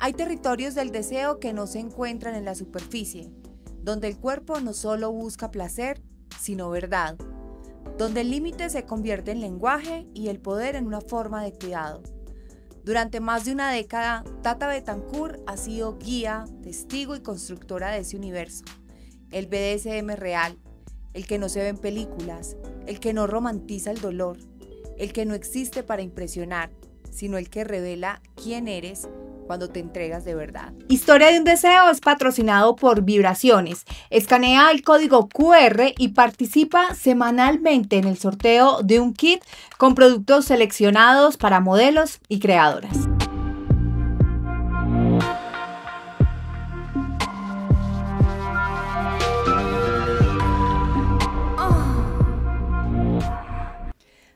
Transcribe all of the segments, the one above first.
Hay territorios del deseo que no se encuentran en la superficie, donde el cuerpo no solo busca placer, sino verdad, donde el límite se convierte en lenguaje y el poder en una forma de cuidado. Durante más de una década, Tata Bettencourt ha sido guía, testigo y constructora de ese universo, el BDSM real, el que no se ve en películas, el que no romantiza el dolor, el que no existe para impresionar, sino el que revela quién eres cuando te entregas de verdad. Historia de un deseo es patrocinado por Vibraciones. Escanea el código QR y participa semanalmente en el sorteo de un kit con productos seleccionados para modelos y creadoras.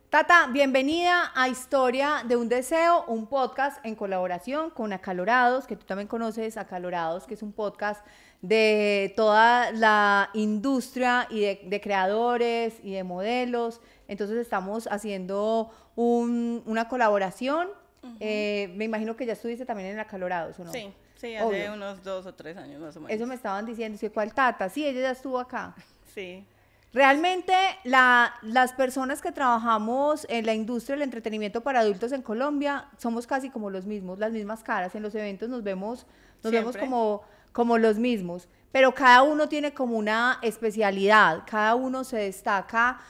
Tata, bienvenida a Historia de un Deseo, un podcast en colaboración con Acalorados, que tú también conoces, Acalorados, que es un podcast de toda la industria y de creadores y de modelos. Entonces estamos haciendo una colaboración. Me imagino que ya estuviste también en Acalorados, ¿o no? Sí, hace Obvio. Unos 2 o 3 años más o menos. Eso me estaban diciendo, ¿cuál Tata? Sí, ella ya estuvo acá. Sí. Realmente las personas que trabajamos en la industria del entretenimiento para adultos en Colombia somos casi como los mismos, las mismas caras. En los eventos nos vemos como los mismos, pero cada uno tiene como una especialidad, cada uno se destaca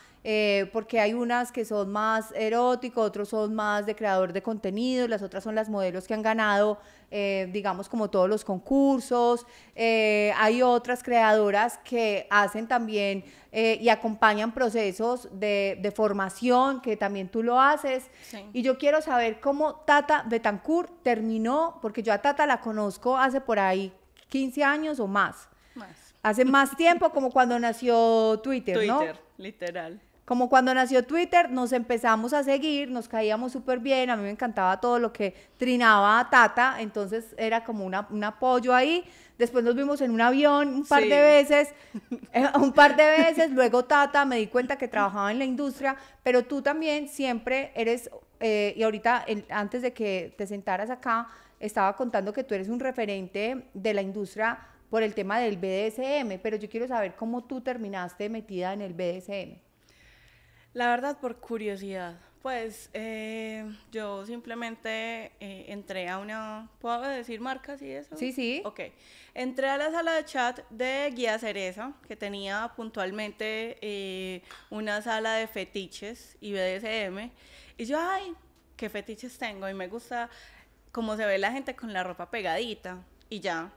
porque hay unas que son más eróticos, otros son más de creador de contenido, las otras son las modelos que han ganado, digamos, como todos los concursos. Hay otras creadoras que hacen también y acompañan procesos de formación, que también tú lo haces. Sí. Y yo quiero saber cómo Tata Bettencourt terminó, porque yo a Tata la conozco hace por ahí 15 años o más. Hace más tiempo, como cuando nació Twitter, ¿no? Twitter, literal. Como cuando nació Twitter, nos empezamos a seguir, nos caíamos súper bien, a mí me encantaba todo lo que trinaba a Tata, entonces era como un apoyo ahí. Después nos vimos en un avión un par de veces, luego Tata, me di cuenta que trabajaba en la industria, pero tú también siempre eres, y ahorita antes de que te sentaras acá, estaba contando que tú eres un referente de la industria por el tema del BDSM, pero yo quiero saber cómo tú terminaste metida en el BDSM. La verdad, por curiosidad, pues yo simplemente entré a una, ¿puedo decir marcas y eso? Sí. Ok, entré a la sala de chat de Guía Cereza, que tenía puntualmente una sala de fetiches y BDSM, y yo, ay, ¿qué fetiches tengo? Y me gusta cómo se ve la gente con la ropa pegadita, y ya.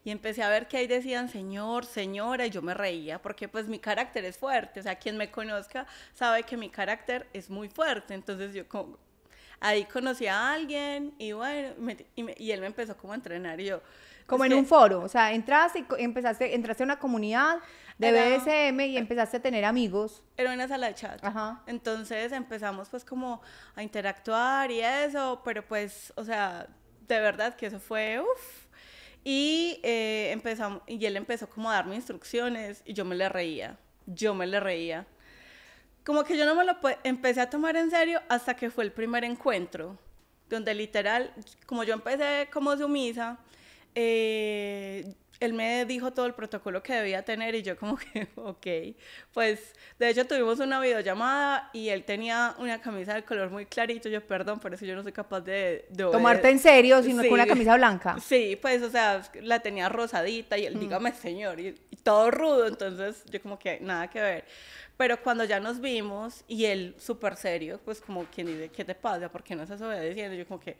Y empecé a ver que ahí decían señor, señora, y yo me reía porque pues mi carácter es fuerte, o sea, quien me conozca sabe que mi carácter es muy fuerte, entonces yo como, ahí conocí a alguien y bueno, y él me empezó como a entrenar y yo... Como en un foro, o sea, entraste a una comunidad de BDSM y empezaste a tener amigos. Era una sala de chat. Ajá. Entonces empezamos pues como a interactuar y eso, pero pues, o sea, de verdad que eso fue, y y él empezó como a darme instrucciones y yo me le reía. Como que yo no me lo empecé a tomar en serio hasta que fue el primer encuentro, donde literal, como yo empecé como sumisa, él me dijo todo el protocolo que debía tener y yo como que, ok, pues de hecho tuvimos una videollamada y él tenía una camisa de color muy clarito, yo perdón, por eso yo no soy capaz de tomarte en serio, sino con una camisa blanca. Sí, pues o sea, la tenía rosadita y él, dígame señor, y todo rudo, entonces yo como que nada que ver. Pero cuando ya nos vimos y él súper serio, pues como quien dice, ¿qué te pasa? ¿Por qué no estás obedeciendo? Yo como que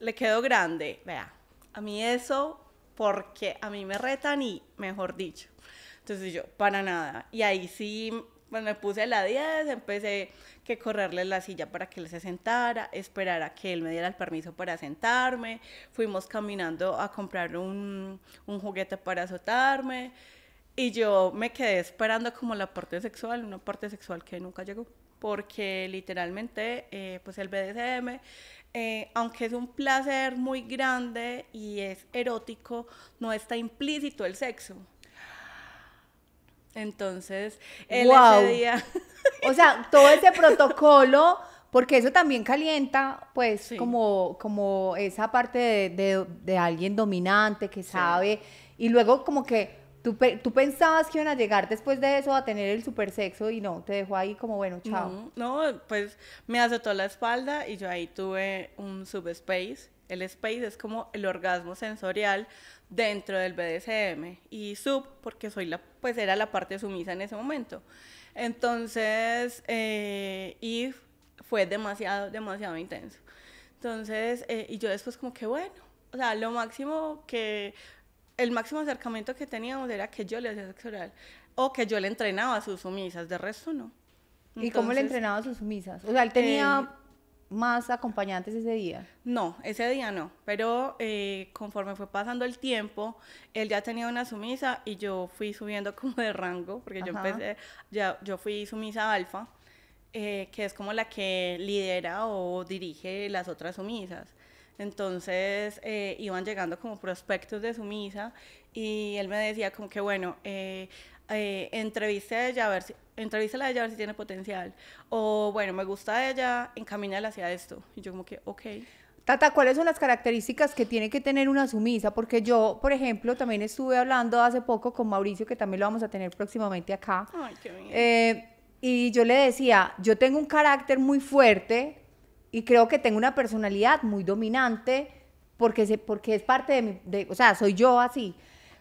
le quedó grande, vea, a mí eso... porque a mí me retan y, mejor dicho, entonces yo, para nada, y ahí sí, pues me puse la 10, empecé que correrle la silla para que él se sentara, esperar a que él me diera el permiso para sentarme, fuimos caminando a comprar un juguete para azotarme, y yo me quedé esperando como la parte sexual, una parte sexual que nunca llegó, porque literalmente, pues el BDSM... aunque es un placer muy grande y es erótico, no está implícito el sexo. Entonces, él ese día... O sea, todo ese protocolo porque eso también calienta, pues, Sí. como esa parte de alguien dominante que sabe, y luego como que tú pensabas que iban a llegar después de eso a tener el super sexo y no, te dejó ahí como, bueno, chao. No, pues me azotó la espalda y yo ahí tuve un subspace. El space es como el orgasmo sensorial dentro del BDSM y sub porque pues era la parte sumisa en ese momento. Entonces, y fue demasiado, demasiado intenso. Entonces, y yo después como que bueno, o sea, el máximo acercamiento que teníamos era que yo le hacía sexo oral o que yo le entrenaba a sus sumisas, de resto no. ¿Y cómo le Entonces, entrenaba a sus sumisas? O sea, él tenía más acompañantes ese día. no, ese día no, pero conforme fue pasando el tiempo, él ya tenía una sumisa y yo fui subiendo como de rango, porque yo Ajá. empecé, yo fui sumisa alfa, que es como la que lidera o dirige las otras sumisas. Entonces iban llegando como prospectos de sumisa y él me decía como que bueno, entrevístela a ella a ella a ver si tiene potencial. O bueno, me gusta ella, encamínala hacia esto. Y yo como que, ok. Tata, ¿cuáles son las características que tiene que tener una sumisa? Porque yo, por ejemplo, también estuve hablando hace poco con Mauricio, que también lo vamos a tener próximamente acá. Ay, qué bien. Y yo le decía, yo tengo un carácter muy fuerte y creo que tengo una personalidad muy dominante porque es parte o sea, soy yo así.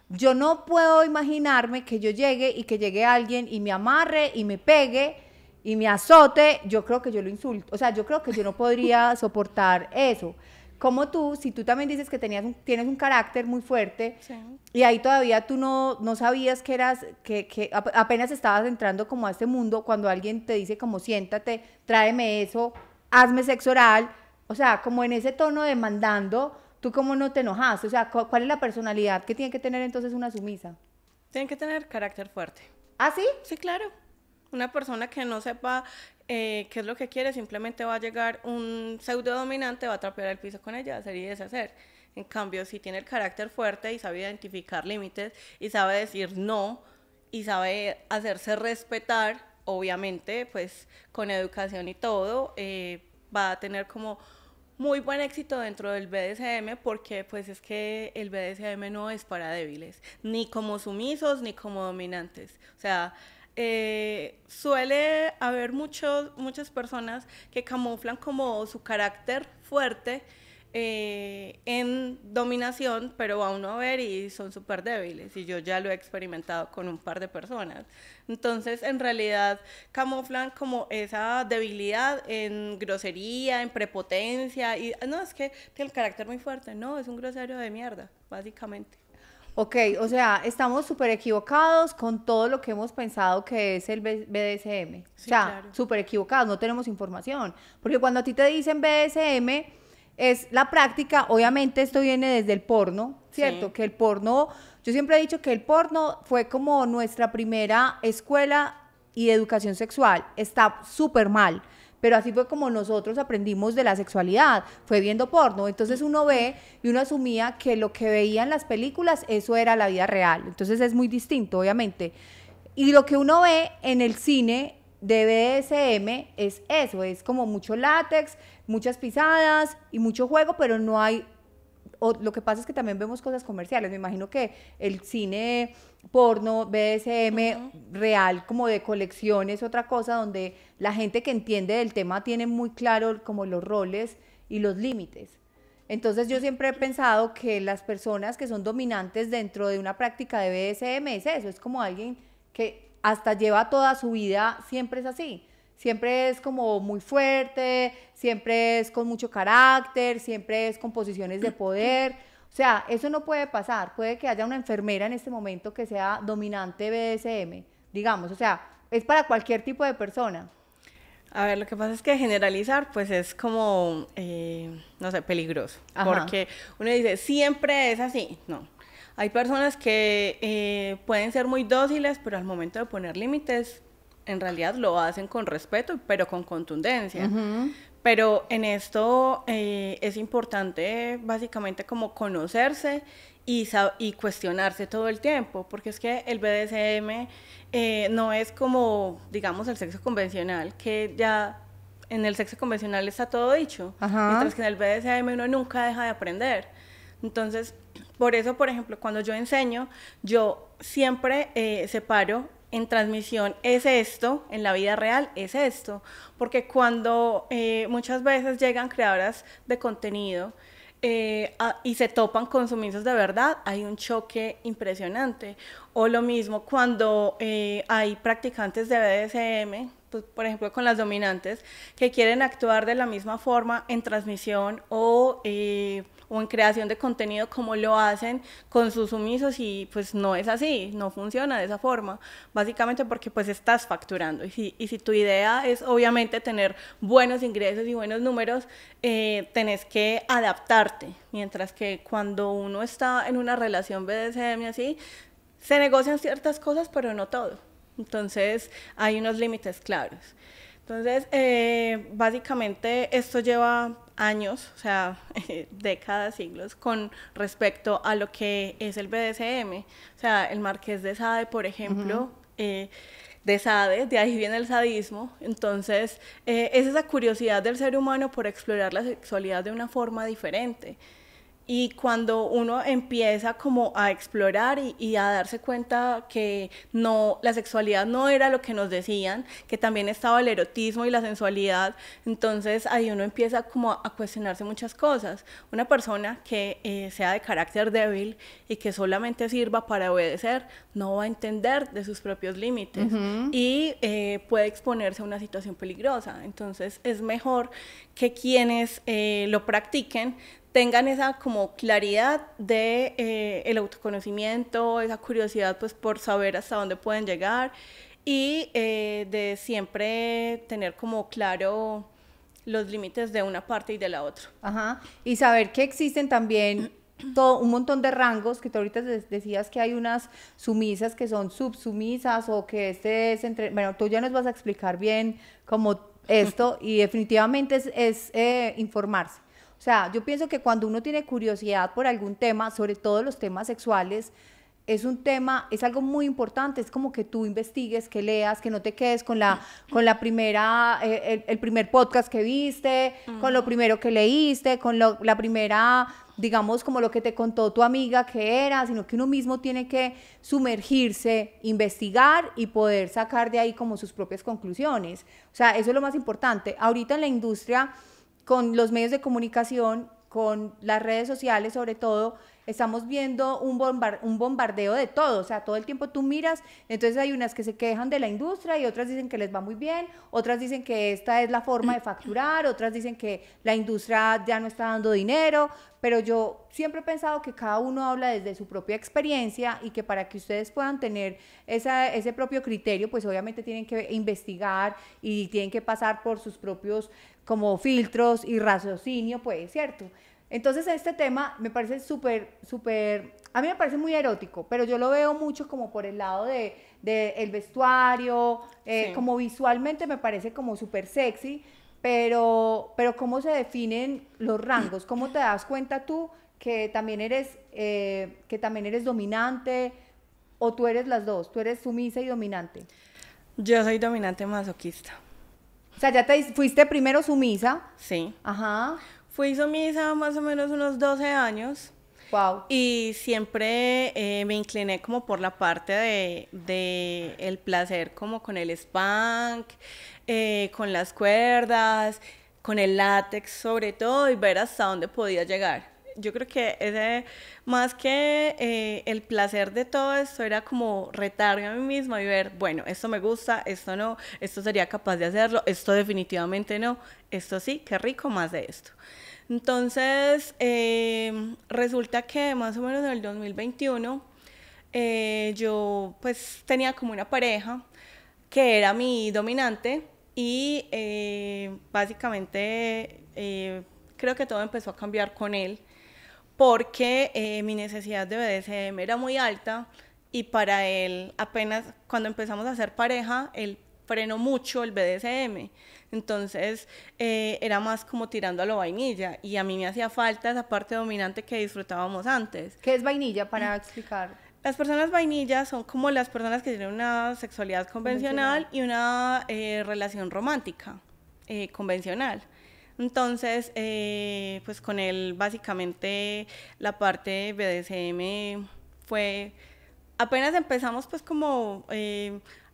Yo no puedo imaginarme que yo llegue y que llegue alguien y me amarre y me pegue y me azote, yo creo que yo lo insulto. O sea, yo creo que yo no podría soportar eso. Como tú, si tú también dices que tienes un carácter muy fuerte Sí. y ahí todavía tú no sabías que apenas estabas entrando como a este mundo, cuando alguien te dice como siéntate, tráeme eso, hazme sexo oral, o sea, como en ese tono demandando, tú como no te enojaste, o sea, ¿cuál es la personalidad que tiene que tener entonces una sumisa? Tienen que tener carácter fuerte. ¿Ah, sí? Sí, claro. Una persona que no sepa qué es lo que quiere, simplemente va a llegar un pseudo dominante, va a trapear el piso con ella, hacer y deshacer. En cambio, si tiene el carácter fuerte y sabe identificar límites y sabe decir no y sabe hacerse respetar, obviamente, pues con educación y todo, va a tener como muy buen éxito dentro del BDSM porque pues es que el BDSM no es para débiles, ni como sumisos ni como dominantes. O sea, suele haber muchas personas que camuflan como su carácter fuerte en dominación, pero va uno a ver y son súper débiles. Y yo ya lo he experimentado con un par de personas. Entonces, en realidad, camuflan como esa debilidad en grosería, en prepotencia. Y no, es que tiene el carácter muy fuerte. No, es un grosero de mierda, básicamente. Ok, o sea, estamos súper equivocados con todo lo que hemos pensado que es el BDSM. O Sí, sea, claro. súper equivocados, no tenemos información. Porque cuando a ti te dicen BDSM, es la práctica, obviamente esto viene desde el porno, ¿cierto? Sí. Que el porno, yo siempre he dicho que el porno fue como nuestra primera escuela y educación sexual. Está súper mal. Pero así fue como nosotros aprendimos de la sexualidad, fue viendo porno. Entonces uno ve y uno asumía que lo que veía en las películas, eso era la vida real. Entonces es muy distinto, obviamente. Y lo que uno ve en el cine de BDSM es eso, es como mucho látex, muchas pisadas y mucho juego, pero no hay lo que pasa es que también vemos cosas comerciales. Me imagino que el cine porno, BDSM, real, como de colección, es otra cosa donde la gente que entiende del tema tiene muy claro como los roles y los límites. Entonces yo siempre he pensado que las personas que son dominantes dentro de una práctica de BDSM es eso, es como alguien que hasta lleva toda su vida, siempre es así. Siempre es como muy fuerte, siempre es con mucho carácter, siempre es con posiciones de poder. O sea, eso no puede pasar. Puede que haya una enfermera en este momento que sea dominante BDSM, digamos. O sea, es para cualquier tipo de persona. A ver, lo que pasa es que generalizar, pues es como, no sé, peligroso. Ajá. Porque uno dice, siempre es así. No. Hay personas que pueden ser muy dóciles, pero al momento de poner límites, en realidad lo hacen con respeto, pero con contundencia. Pero en esto es importante básicamente como conocerse y cuestionarse todo el tiempo, porque es que el BDSM no es como, digamos, el sexo convencional, que ya en el sexo convencional está todo dicho, Ajá. mientras que en el BDSM uno nunca deja de aprender. Entonces, por eso, por ejemplo, cuando yo enseño, yo siempre separo en transmisión es esto, en la vida real es esto, porque cuando muchas veces llegan creadoras de contenido y se topan con sumisos de verdad, hay un choque impresionante. O lo mismo cuando hay practicantes de BDSM, pues, por ejemplo con las dominantes, que quieren actuar de la misma forma en transmisión o en creación de contenido como lo hacen con sus sumisos, y pues no es así, no funciona de esa forma, básicamente porque pues estás facturando, y si tu idea es obviamente tener buenos ingresos y buenos números, tenés que adaptarte, mientras que cuando uno está en una relación BDSM así, se negocian ciertas cosas, pero no todo, entonces hay unos límites claros. Entonces, básicamente esto lleva años, o sea, décadas, siglos, con respecto a lo que es el BDSM. O sea, el Marqués de Sade, por ejemplo, de Sade, de ahí viene el sadismo. Entonces, es esa curiosidad del ser humano por explorar la sexualidad de una forma diferente. Y cuando uno empieza como a explorar y a darse cuenta que no, la sexualidad no era lo que nos decían, que también estaba el erotismo y la sensualidad, entonces ahí uno empieza como a cuestionarse muchas cosas. Una persona que sea de carácter débil y que solamente sirva para obedecer, no va a entender de sus propios límites y puede exponerse a una situación peligrosa. Entonces es mejor que quienes lo practiquen tengan esa como claridad de el autoconocimiento, esa curiosidad pues por saber hasta dónde pueden llegar y de siempre tener como claro los límites de una parte y de la otra. Ajá. Y saber que existen también todo un montón de rangos, que tú ahorita decías que hay unas sumisas que son subsumisas o que este es entre... Bueno, tú ya nos vas a explicar bien como esto y definitivamente es informarse. O sea, yo pienso que cuando uno tiene curiosidad por algún tema, sobre todo los temas sexuales, es un tema, es algo muy importante, es como que tú investigues, que leas, que no te quedes con la primera, el primer podcast que viste, con lo primero que leíste, con la primera, digamos, como lo que te contó tu amiga que era, sino que uno mismo tiene que sumergirse, investigar y poder sacar de ahí como sus propias conclusiones. O sea, eso es lo más importante. Ahorita en la industria, con los medios de comunicación, con las redes sociales sobre todo, estamos viendo un bombardeo de todo, o sea, todo el tiempo tú miras, entonces hay unas que se quejan de la industria y otras dicen que les va muy bien, otras dicen que esta es la forma de facturar, otras dicen que la industria ya no está dando dinero, pero yo siempre he pensado que cada uno habla desde su propia experiencia y que para que ustedes puedan tener ese propio criterio, pues obviamente tienen que investigar y tienen que pasar por sus propios como filtros y raciocinio, pues, ¿cierto? Entonces este tema me parece a mí me parece muy erótico, pero yo lo veo mucho como por el lado de el vestuario, sí, como visualmente me parece como súper sexy, pero ¿cómo se definen los rangos? ¿Cómo te das cuenta tú que también eres dominante o tú eres las dos? ¿Tú eres sumisa y dominante? Yo soy dominante masoquista. O sea, ya fuiste primero sumisa. Sí. Ajá. Fui sumisa más o menos unos 12 años. Wow. Y siempre me incliné como por la parte de el placer, como con el spank, con las cuerdas, con el látex sobre todo, y ver hasta dónde podía llegar. Yo creo que más que el placer de todo esto, era como retarme a mí misma y ver, bueno, esto me gusta, esto no, esto sería capaz de hacerlo, esto definitivamente no, esto sí, qué rico, más de esto. Entonces, resulta que más o menos en el 2021, yo pues tenía como una pareja que era mi dominante y básicamente creo que todo empezó a cambiar con él porque mi necesidad de BDSM era muy alta y para él apenas cuando empezamos a ser pareja, él frenó mucho el BDSM. Entonces era más como tirando a lo vainilla y a mí me hacía falta esa parte dominante que disfrutábamos antes. ¿Qué es vainilla para explicar? Las personas vainillas son como las personas que tienen una sexualidad convencional y una relación romántica. convencional. Entonces, pues con él básicamente la parte BDSM fue, apenas empezamos pues como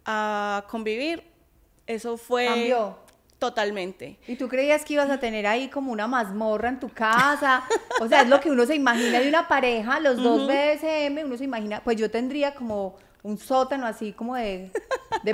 a convivir, eso fue... Cambió. Totalmente. ¿Y tú creías que ibas a tener ahí como una mazmorra en tu casa? O sea, es lo que uno se imagina de una pareja, los dos BDSM, uno se imagina, pues yo tendría como un sótano así como de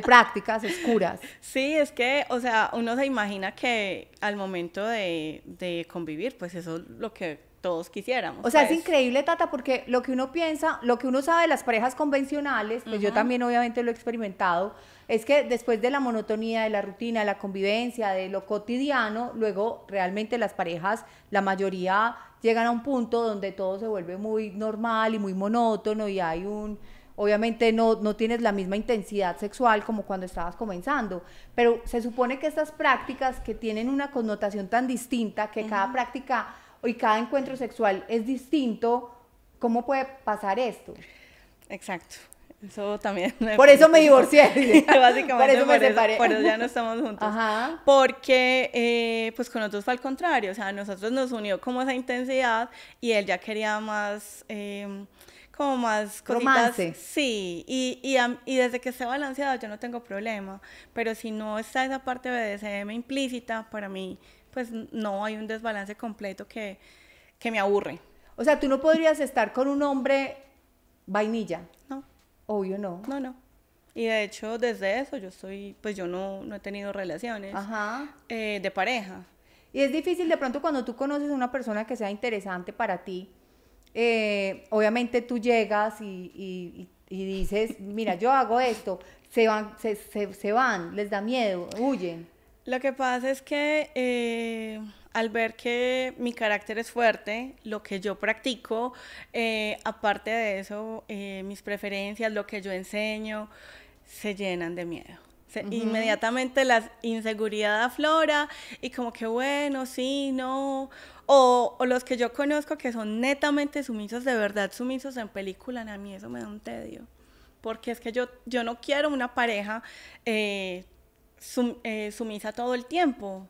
prácticas oscuras. Sí, es que, o sea, uno se imagina que al momento de convivir, pues eso es lo que todos quisiéramos. O sea, pues. es increíble, Tata, porque lo que uno piensa, lo que uno sabe de las parejas convencionales, pues yo también obviamente lo he experimentado, es que después de la monotonía, de la rutina, de la convivencia, de lo cotidiano, luego realmente las parejas, la mayoría llegan a un punto donde todo se vuelve muy normal y muy monótono y hay un... Obviamente no tienes la misma intensidad sexual como cuando estabas comenzando, pero se supone que estas prácticas que tienen una connotación tan distinta, que cada práctica y cada encuentro sexual es distinto, ¿cómo puede pasar esto? Exacto. Eso también. Por eso me divorcié. Básicamente por eso me separé. Por eso ya no estamos juntos. Ajá. Porque, pues con nosotros fue al contrario. O sea, a nosotros nos unió como esa intensidad y él ya quería más, como más cositas. Romance. Sí, y desde que esté balanceado yo no tengo problema. Pero si no está esa parte de BDSM implícita, para mí, pues no hay un desbalance completo que me aburre. O sea, tú no podrías estar con un hombre vainilla. No. Obvio no. No. Y de hecho, desde eso pues yo no he tenido relaciones de pareja. Y es difícil de pronto cuando tú conoces a una persona que sea interesante para ti, obviamente tú llegas y dices, mira, yo hago esto, se van, les da miedo, huyen. Lo que pasa es que al ver que mi carácter es fuerte, lo que yo practico, aparte de eso, mis preferencias, lo que yo enseño, se llenan de miedo. Inmediatamente la inseguridad aflora y como que bueno, sí, no. O los que yo conozco que son netamente sumisos, de verdad sumisos en película, a mí eso me da un tedio. Porque es que yo no quiero una pareja sumisa todo el tiempo.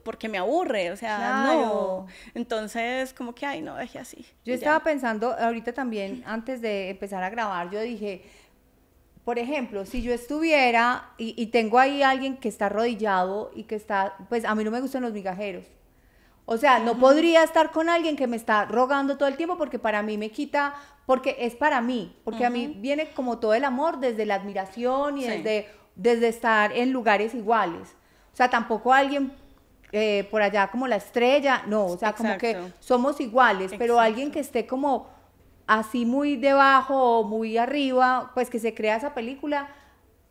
Porque me aburre, o sea, Claro. no. Entonces, como que, ay, no, deje así. Yo estaba pensando, ahorita también, antes de empezar a grabar, yo dije, por ejemplo, si yo estuviera y tengo ahí alguien que está arrodillado y que está, pues a mí no me gustan los migajeros. O sea, no podría estar con alguien que me está rogando todo el tiempo porque para mí me quita, porque es para mí, porque a mí viene como todo el amor desde la admiración y desde estar en lugares iguales. O sea, tampoco alguien por allá como la estrella, no, o sea, como que somos iguales, pero alguien que esté como así muy debajo o muy arriba, pues que se crea esa película,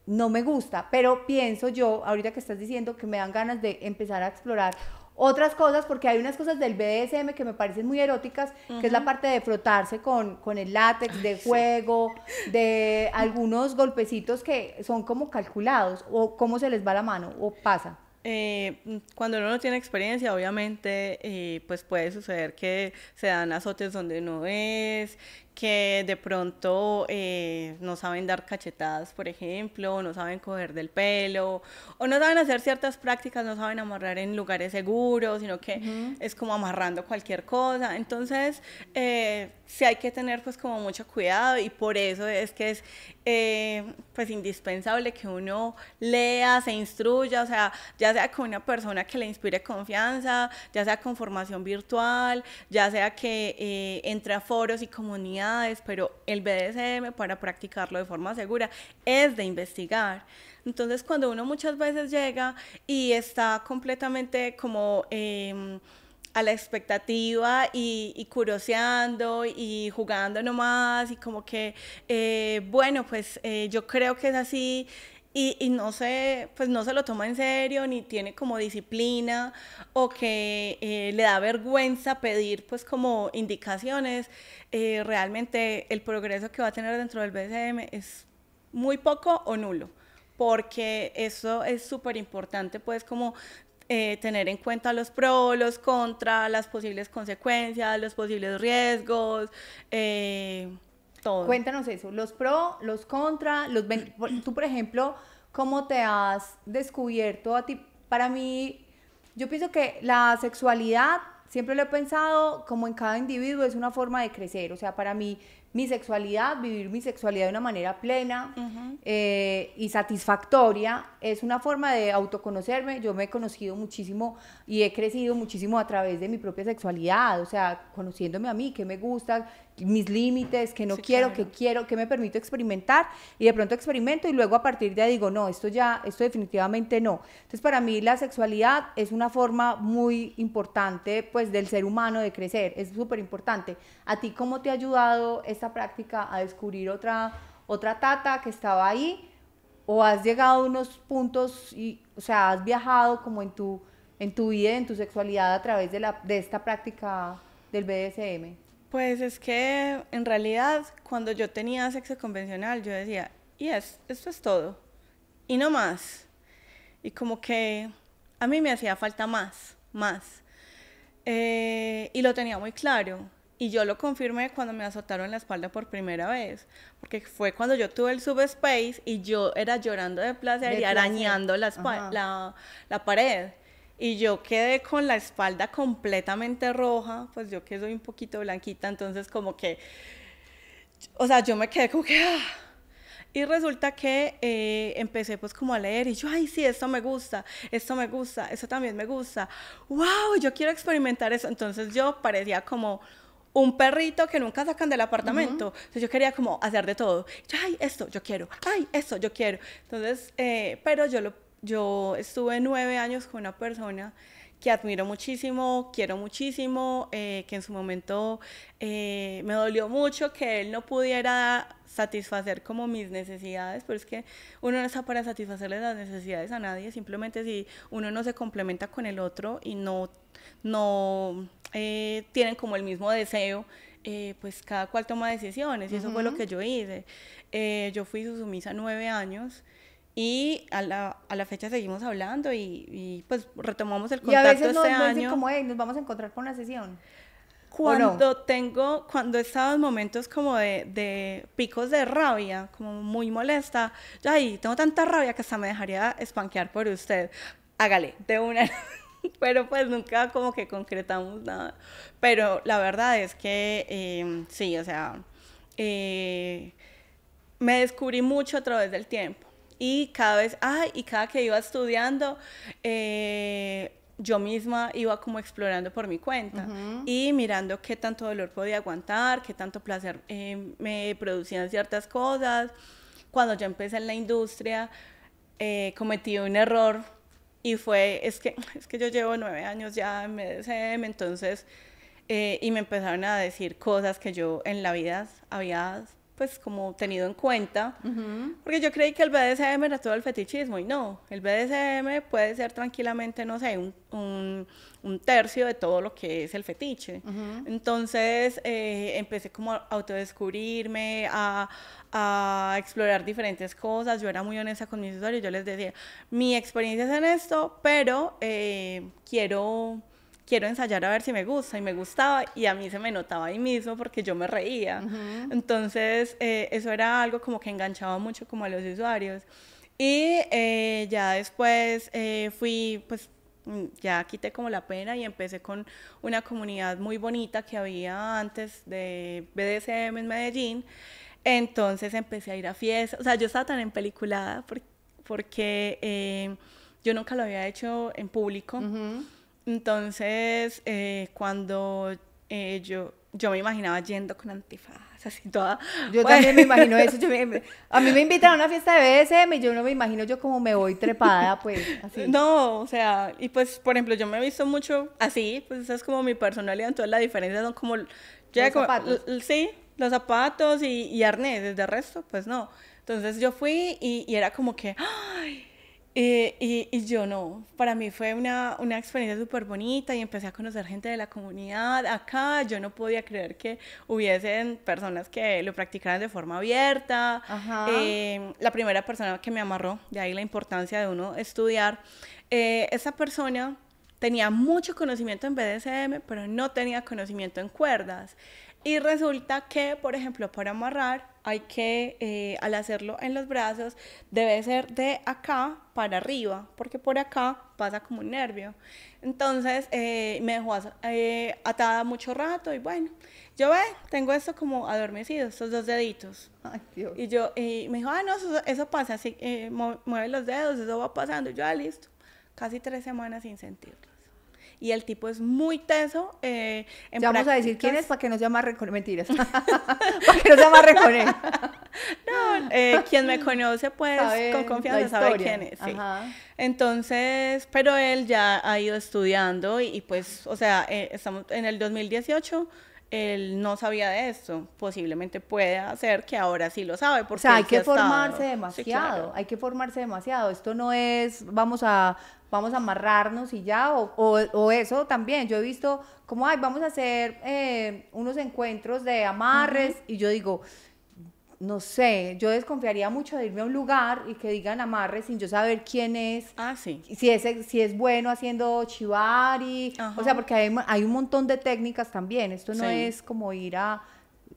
no me gusta, pero pienso yo, ahorita que estás diciendo que me dan ganas de empezar a explorar otras cosas, porque hay unas cosas del BDSM que me parecen muy eróticas, que es la parte de frotarse con el látex, de juego, de algunos golpecitos que son como calculados, o cómo se les va la mano, o pasa. Cuando uno no tiene experiencia, obviamente, pues puede suceder que se dan azotes donde no es, que de pronto no saben dar cachetadas, por ejemplo, o no saben coger del pelo, o no saben hacer ciertas prácticas, no saben amarrar en lugares seguros, sino que es como amarrando cualquier cosa. Entonces, sí hay que tener pues como mucho cuidado y por eso es que es pues indispensable que uno lea, se instruya, o sea, ya sea con una persona que le inspire confianza, ya sea con formación virtual, ya sea que entre a foros y comunidades, pero el BDSM para practicarlo de forma segura es de investigar. Entonces, cuando uno muchas veces llega y está completamente como a la expectativa y curioseando y jugando nomás y como que, bueno, pues yo creo que es así y no sé, pues no se lo toma en serio ni tiene como disciplina o que le da vergüenza pedir pues como indicaciones, realmente el progreso que va a tener dentro del BDSM es muy poco o nulo, porque eso es súper importante pues como tener en cuenta los pros, los contras, las posibles consecuencias, los posibles riesgos, todo. Cuéntanos eso, los pros, los contras, tú por ejemplo, ¿cómo te has descubierto a ti? para mí, yo pienso que la sexualidad, siempre lo he pensado, como en cada individuo, es una forma de crecer. O sea, para mí, mi sexualidad, vivir mi sexualidad de una manera plena y satisfactoria, es una forma de autoconocerme. Yo me he conocido muchísimo y he crecido muchísimo a través de mi propia sexualidad, o sea, conociéndome a mí, qué me gusta, mis límites, qué no quiero, qué quiero, qué me permito experimentar, y de pronto experimento y luego a partir de ahí digo, no, esto definitivamente no. Entonces, para mí la sexualidad es una forma muy importante, pues, del ser humano de crecer, es súper importante. ¿A ti cómo te ha ayudado esta práctica a descubrir otra Tata que estaba ahí? ¿O has llegado a unos puntos o sea, has viajado como en tu vida, en tu sexualidad a través de esta práctica del BDSM? Pues es que en realidad cuando yo tenía sexo convencional yo decía, esto es todo y no más. Y como que a mí me hacía falta más. Y lo tenía muy claro. Y yo lo confirmé cuando me azotaron la espalda por primera vez, porque fue cuando yo tuve el subspace y yo era llorando de placer y arañando la pared. Y yo quedé con la espalda completamente roja, pues yo que soy un poquito blanquita, entonces como que, o sea, yo me quedé como que... Y resulta que empecé pues como a leer y yo, ay, sí, esto me gusta, eso también me gusta. ¡Wow! Yo quiero experimentar eso. Entonces yo parecía como un perrito que nunca sacan del apartamento. Entonces yo quería como hacer de todo. Yo, ay, esto yo quiero, ay, esto yo quiero. Entonces, pero yo estuve 9 años con una persona que admiro muchísimo, quiero muchísimo, que en su momento me dolió mucho que él no pudiera satisfacer como mis necesidades, pero es que uno no está para satisfacerle las necesidades a nadie, simplemente si uno no se complementa con el otro y no tienen como el mismo deseo, pues cada cual toma decisiones, y eso fue lo que yo hice. Yo fui su sumisa 9 años, y a la fecha seguimos hablando y pues retomamos el contacto este año. Y a veces dicen como, hey, nos vamos a encontrar por una sesión. Cuando he estado en momentos como de picos de rabia, como muy molesta, yo ahí tengo tanta rabia que hasta me dejaría espanquear por usted. Hágale, de una. Pero pues nunca como que concretamos nada. Pero la verdad es que sí, o sea, me descubrí mucho a través del tiempo. Y cada que iba estudiando, yo misma iba como explorando por mi cuenta y mirando qué tanto dolor podía aguantar, qué tanto placer me producían ciertas cosas. Cuando yo empecé en la industria, cometí un error y es que yo llevo 9 años ya en BDSM, entonces, y me empezaron a decir cosas que yo en la vida había pues como tenido en cuenta, porque yo creí que el BDSM era todo el fetichismo, y no, el BDSM puede ser tranquilamente, no sé, un tercio de todo lo que es el fetiche. Entonces empecé como a autodescubrirme, a explorar diferentes cosas. Yo era muy honesta con mis usuarios, yo les decía, mi experiencia es en esto, pero quiero ensayar a ver si me gusta, y me gustaba, y a mí se me notaba ahí mismo porque yo me reía. Entonces eso era algo como que enganchaba mucho como a los usuarios. Y ya después fui, pues ya quité como la pena y empecé con una comunidad muy bonita que había antes de BDSM en Medellín. Entonces empecé a ir a fiestas, o sea, yo estaba tan empeliculada porque yo nunca lo había hecho en público. Entonces, cuando yo me imaginaba yendo con antifaz, así toda... Yo también me imagino eso. A mí me invitan a una fiesta de BDSM y yo no me imagino yo como me voy trepada, pues, así. No, o sea, y pues, por ejemplo, yo me he visto mucho así, pues esa es como mi personalidad, entonces la diferencia son como... Los zapatos. Sí, los zapatos y arneses, de resto, pues no. Entonces yo fui y era como que... ¡ay! Y yo no, para mí fue una experiencia súper bonita y empecé a conocer gente de la comunidad. Acá yo no podía creer que hubiesen personas que lo practicaran de forma abierta. La primera persona que me amarró, de ahí la importancia de uno estudiar, esa persona tenía mucho conocimiento en BDSM, pero no tenía conocimiento en cuerdas. Y resulta que, por ejemplo, para amarrar, hay que, al hacerlo en los brazos, debe ser de acá para arriba, porque por acá pasa como un nervio. Entonces, me dejó atada mucho rato y bueno, yo tengo esto como adormecido, estos dos deditos. Ay, Dios. Y me dijo, no, eso pasa, así, mueve los dedos, eso va pasando. Y yo, listo, casi 3 semanas sin sentirlos. Y el tipo es muy teso. Ya vamos a decir quién es para que no sea más mentiras. Para que no sea más reconé. No, quien me conoce, pues, con confianza sabe quién es. Sí. Entonces, pero él ya ha ido estudiando y pues, o sea, estamos en el 2018. Él no sabía de esto, posiblemente puede ser que ahora sí lo sabe. Porque o sea, hay que formarse demasiado, sí, claro. Hay que formarse demasiado. Esto no es, vamos a amarrarnos y ya, o eso también. Yo he visto como, vamos a hacer unos encuentros de amarres, y yo digo, no sé, yo desconfiaría mucho de irme a un lugar y que digan amarre sin yo saber quién es. Sí. Si es bueno haciendo chivari. O sea, porque hay un montón de técnicas también. Esto no es como ir a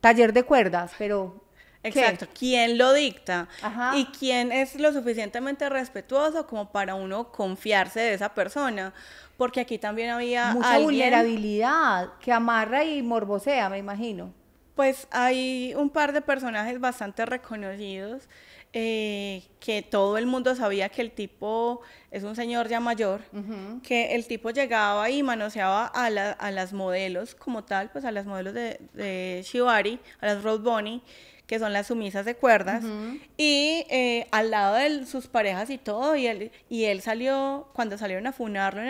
taller de cuerdas, pero... Exacto, ¿quién lo dicta? Y quién es lo suficientemente respetuoso como para uno confiarse de esa persona. Porque aquí también había mucha vulnerabilidad que amarra y morbosea, me imagino. Pues hay un par de personajes bastante reconocidos que todo el mundo sabía que el tipo es un señor ya mayor, que el tipo llegaba y manoseaba a las modelos como tal, pues a las modelos de Shibari, a las Road Bunny, que son las sumisas de cuerdas, y al lado de sus parejas y todo, y él salió, cuando salieron a funarlo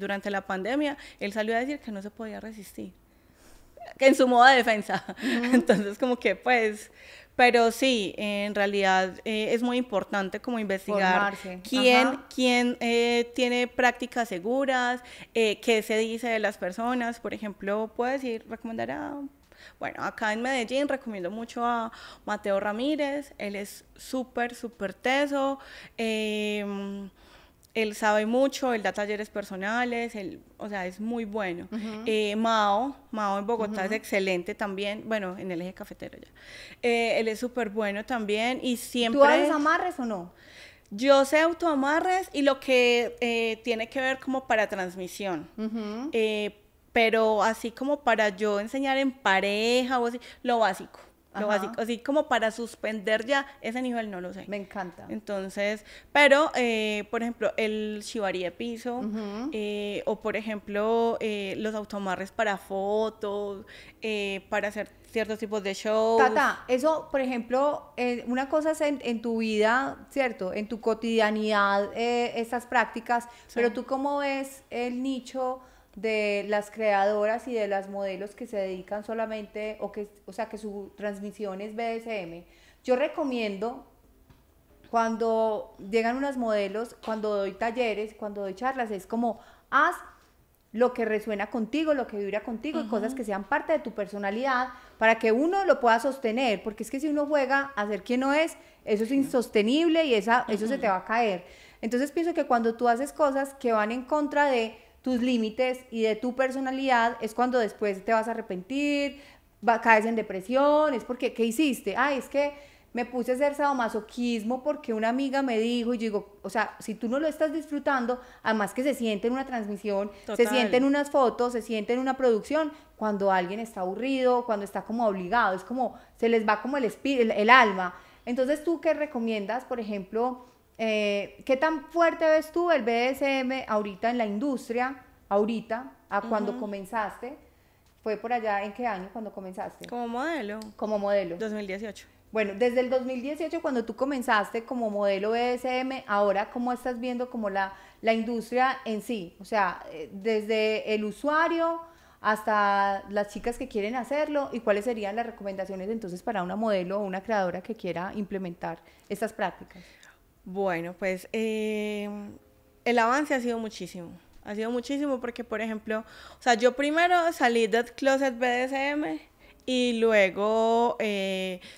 durante la pandemia, él salió a decir que no se podía resistir. En su modo de defensa. Entonces, como que pues, pero sí, en realidad es muy importante como investigar quién tiene prácticas seguras, qué se dice de las personas. Por ejemplo, puedo decir, bueno, acá en Medellín recomiendo mucho a Mateo Ramírez. Él es súper teso. Él sabe mucho, él da talleres personales, o sea, es muy bueno. Mao en Bogotá es excelente también, bueno, en el eje cafetero ya. Él es súper bueno también y siempre... ¿Tú haces amarres o no? Yo sé autoamarres y lo que tiene que ver como para transmisión. Pero así como para yo enseñar en pareja o así, lo básico. Lo básico, así como para suspender ya ese nivel, no lo sé. Me encanta. Entonces, pero, por ejemplo, el shibari de piso, o por ejemplo, los autoamarres para fotos, para hacer ciertos tipos de shows. Tata, eso, por ejemplo, una cosa es en tu vida, ¿cierto? En tu cotidianidad, estas prácticas, pero tú cómo ves el nicho de las creadoras y de las modelos que se dedican solamente, o sea, que su transmisión es BDSM. Yo recomiendo, cuando llegan unas modelos, cuando doy talleres, cuando doy charlas, es como, haz lo que resuena contigo, lo que vibra contigo, y cosas que sean parte de tu personalidad, para que uno lo pueda sostener, porque es que si uno juega a ser quien no es, eso es insostenible y eso se te va a caer. Entonces pienso que cuando tú haces cosas que van en contra de tus límites y de tu personalidad, es cuando después te vas a arrepentir, caes en depresión, es porque, ¿qué hiciste? Es que me puse a hacer sadomasoquismo porque una amiga me dijo, y yo digo, o sea, si tú no lo estás disfrutando, además que se siente en una transmisión, se siente en unas fotos, se siente en una producción, cuando alguien está aburrido, cuando está como obligado, es como, se les va como el espíritu, el alma. Entonces, ¿tú qué recomiendas, por ejemplo? ¿Qué tan fuerte ves tú el BDSM ahorita en la industria, cuando comenzaste? ¿Fue por allá en qué año cuando comenzaste? Como modelo. Como modelo. 2018. Bueno, desde el 2018 cuando tú comenzaste como modelo BDSM, ahora ¿cómo estás viendo como la industria en sí? O sea, desde el usuario hasta las chicas que quieren hacerlo, ¿y cuáles serían las recomendaciones entonces para una modelo o una creadora que quiera implementar estas prácticas? Bueno, pues el avance ha sido muchísimo porque, por ejemplo, o sea, yo primero salí del closet BDSM y luego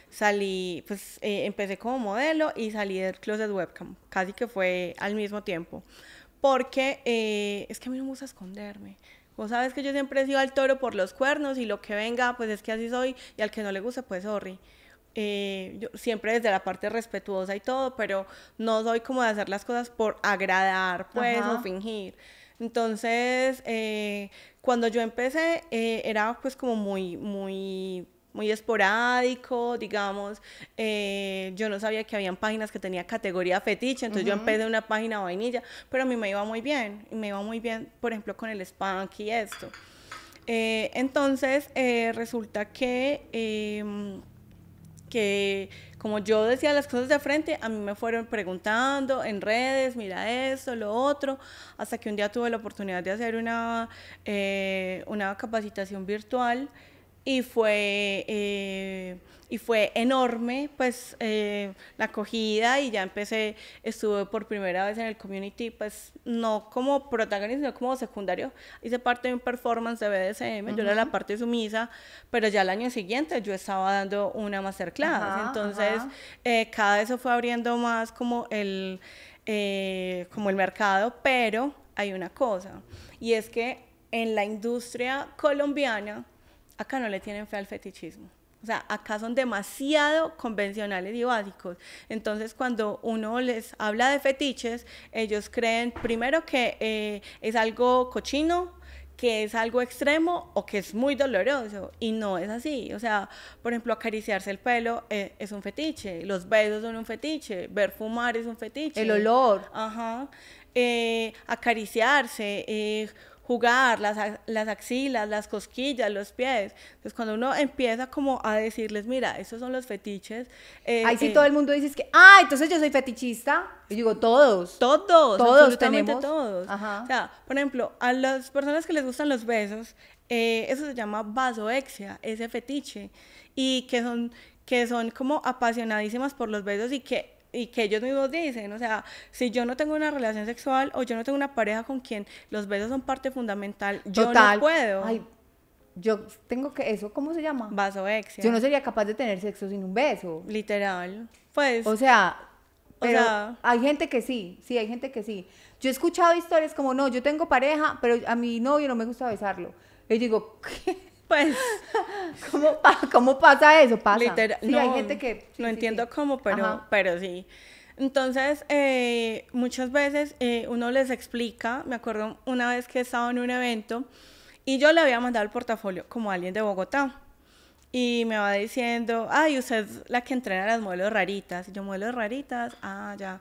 salí, pues empecé como modelo y salí del closet webcam, casi que fue al mismo tiempo, porque es que a mí no me gusta esconderme. Vos sabes que yo siempre he sido al toro por los cuernos y lo que venga, pues es que así soy y al que no le gusta, pues sorry. Yo siempre desde la parte respetuosa y todo, pero no soy como de hacer las cosas por agradar, pues, Ajá. o fingir. Entonces, cuando yo empecé, era pues como muy esporádico, digamos. Yo no sabía que habían páginas que tenía categoría fetiche, entonces yo empecé una página vainilla, pero a mí me iba muy bien, y me iba muy bien, por ejemplo, con el spank y esto. Entonces, resulta que como yo decía las cosas de frente, a mí me fueron preguntando en redes, mira esto, lo otro, hasta que un día tuve la oportunidad de hacer una capacitación virtual y fue enorme, pues, la acogida y ya estuve por primera vez en el community, pues, no como protagonista, sino como secundario. Hice parte de un performance de BDSM, yo era la parte sumisa, pero ya el año siguiente yo estaba dando una masterclass. Ajá, Entonces, ajá. cada vez se fue abriendo más como como el mercado, pero hay una cosa, y es que en la industria colombiana, acá no le tienen fe al fetichismo. O sea, acá son demasiado convencionales y básicos. Entonces, cuando uno les habla de fetiches, ellos creen primero que es algo cochino, que es algo extremo o que es muy doloroso. Y no es así. O sea, por ejemplo, acariciarse el pelo es un fetiche. Los besos son un fetiche. Ver fumar es un fetiche. El olor. Ajá. Acariciarse, jugar, las axilas, las cosquillas, los pies. Entonces, cuando uno empieza como a decirles, mira, esos son los fetiches. Ahí sí todo el mundo dice es que, ah, entonces yo soy fetichista. Y digo, todos. Todos, absolutamente tenemos. todos. Ajá. O sea, por ejemplo, a las personas que les gustan los besos, eso se llama vasoexia, ese fetiche. Y que son como apasionadísimas por los besos y que ellos mismos dicen, o sea, si yo no tengo una relación sexual o yo no tengo una pareja con quien los besos son parte fundamental, yo Total. no puedo. Ay, yo tengo que, ¿eso cómo se llama? Vasoexia. Yo no sería capaz de tener sexo sin un beso. Literal. Pues, O sea, o pero sea, hay gente que sí, hay gente que sí. Yo he escuchado historias como, no, yo tengo pareja, pero a mi novio no me gusta besarlo. Y digo, ¿qué? pues, ¿Cómo pasa eso? Pasa. literal. Sí, No, hay gente que... sí, no sí, entiendo sí. cómo, Ajá. pero sí. Entonces, muchas veces uno les explica, me acuerdo una vez que estaba en un evento y yo le había mandado el portafolio como a alguien de Bogotá y me va diciendo, ay, usted es la que entrena a las modelos raritas. Y yo, modelos raritas, ah, ya,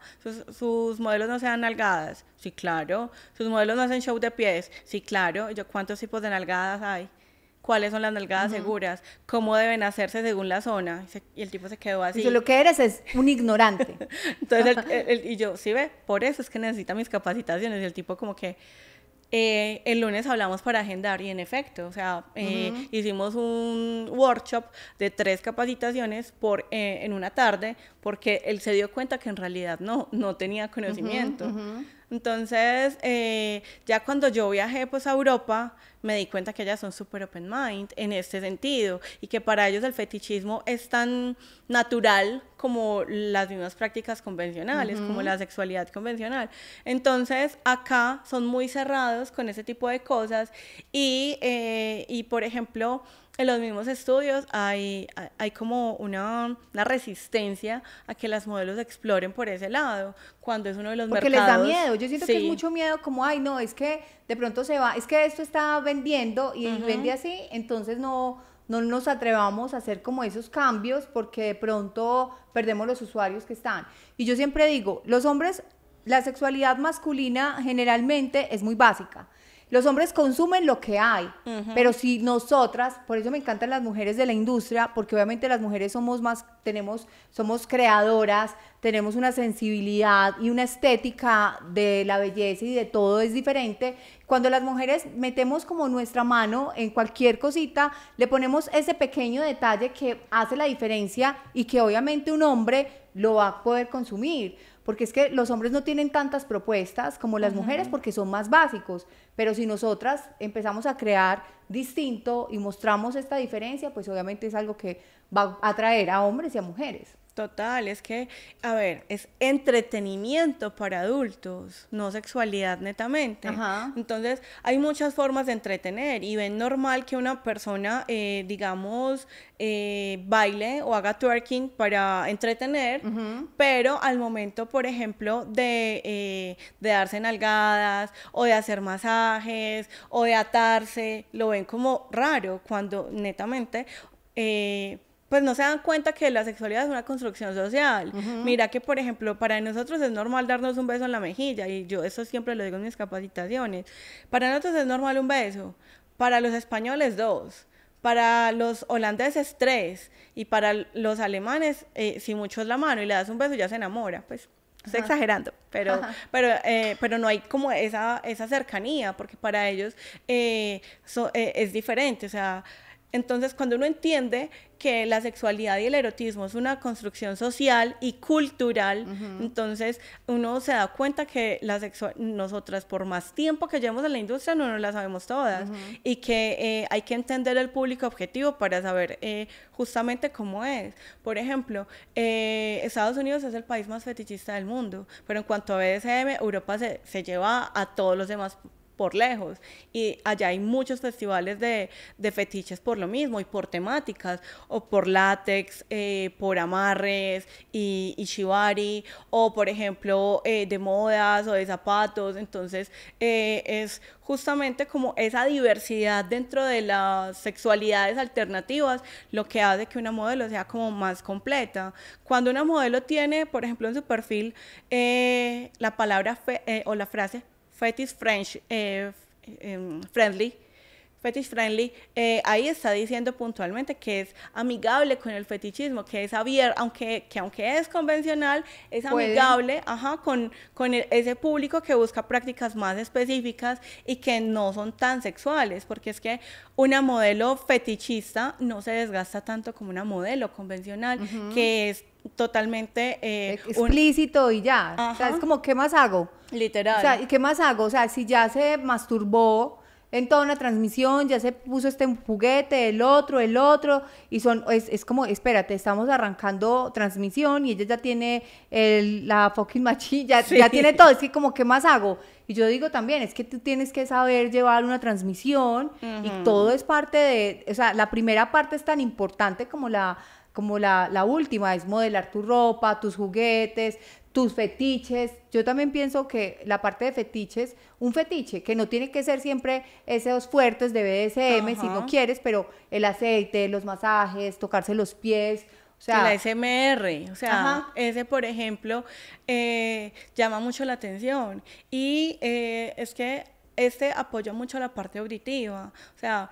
sus modelos no se dan nalgadas, sí, claro, sus modelos no hacen show de pies, sí, claro. Y yo, ¿cuántos tipos de nalgadas hay? ¿Cuáles son las nalgadas seguras? ¿Cómo deben hacerse según la zona? Y el tipo se quedó así. Dice, lo que eres es un ignorante. Entonces, y yo, sí ve, por eso es que necesita mis capacitaciones. Y el tipo como que, el lunes hablamos para agendar y en efecto, o sea, hicimos un workshop de 3 capacitaciones en una tarde porque él se dio cuenta que en realidad no tenía conocimiento. Entonces, ya cuando yo viajé pues a Europa, me di cuenta que ellas son súper open mind en este sentido y que para ellos el fetichismo es tan natural como las mismas prácticas convencionales, como la sexualidad convencional. Entonces, acá son muy cerrados con ese tipo de cosas y por ejemplo, en los mismos estudios hay como una resistencia a que las modelos exploren por ese lado, cuando es uno de los Porque mercados. les da miedo. Yo siento que es mucho miedo como, ay, no, es que de pronto se va, es que esto está vendiendo y vende así, entonces no nos atrevamos a hacer como esos cambios porque de pronto perdemos los usuarios que están. Y yo siempre digo, los hombres, la sexualidad masculina generalmente es muy básica. Los hombres consumen lo que hay, pero si nosotras, por eso me encantan las mujeres de la industria, porque obviamente las mujeres somos creadoras, tenemos una sensibilidad y una estética de la belleza y de todo es diferente. Cuando las mujeres metemos como nuestra mano en cualquier cosita, le ponemos ese pequeño detalle que hace la diferencia y que obviamente un hombre lo va a poder consumir. Porque es que los hombres no tienen tantas propuestas como las mujeres porque son más básicos, pero si nosotras empezamos a crear distinto y mostramos esta diferencia, pues obviamente es algo que va a atraer a hombres y a mujeres. Total, es que, a ver, es entretenimiento para adultos, no sexualidad netamente. Ajá. Entonces, hay muchas formas de entretener y ven normal que una persona, digamos, baile o haga twerking para entretener, pero al momento, por ejemplo, de darse nalgadas o de hacer masajes o de atarse, lo ven como raro cuando netamente... pues no se dan cuenta que la sexualidad es una construcción social. Mira que, por ejemplo, para nosotros es normal darnos un beso en la mejilla, y yo eso siempre lo digo en mis capacitaciones. Para nosotros es normal un beso, para los españoles 2, para los holandeses 3, y para los alemanes, si mucho es la mano y le das un beso ya se enamora, pues. Estoy exagerando, pero no hay como esa cercanía, porque para ellos es diferente, o sea... Entonces, cuando uno entiende que la sexualidad y el erotismo es una construcción social y cultural, entonces uno se da cuenta que nosotras, por más tiempo que llevamos en la industria, no nos la sabemos todas, y que hay que entender el público objetivo para saber justamente cómo es. Por ejemplo, Estados Unidos es el país más fetichista del mundo, pero en cuanto a BDSM, Europa se lleva a todos los demás por lejos, y allá hay muchos festivales de fetiches por lo mismo, y por temáticas, o por látex, por amarres y shibari, o por ejemplo de modas o de zapatos. Entonces es justamente como esa diversidad dentro de las sexualidades alternativas lo que hace que una modelo sea como más completa. Cuando una modelo tiene, por ejemplo, en su perfil la palabra o la frase fetish friendly, ahí está diciendo puntualmente que es amigable con el fetichismo, que es abierto, aunque es convencional, es amigable con ese público que busca prácticas más específicas y que no son tan sexuales, porque es que una modelo fetichista no se desgasta tanto como una modelo convencional, que es totalmente explícito y ya. O sea, es como, ¿qué más hago? Literal. O sea, ¿y qué más hago? O sea, si ya se masturbó en toda una transmisión, ya se puso este juguete, el otro, y es como, espérate, estamos arrancando transmisión y ella ya tiene la fucking machine, ya tiene todo, es que como, ¿qué más hago? Y yo digo también, es que tú tienes que saber llevar una transmisión, y todo es parte de, o sea, la primera parte es tan importante como la última, es modelar tu ropa, tus juguetes, tus fetiches. Yo también pienso que la parte de fetiches, un fetiche que no tiene que ser siempre esos fuertes de BDSM, si no quieres, pero el aceite, los masajes, tocarse los pies, o sea, el ASMR, o sea, ese, por ejemplo, llama mucho la atención, y es que apoya mucho la parte auditiva, o sea,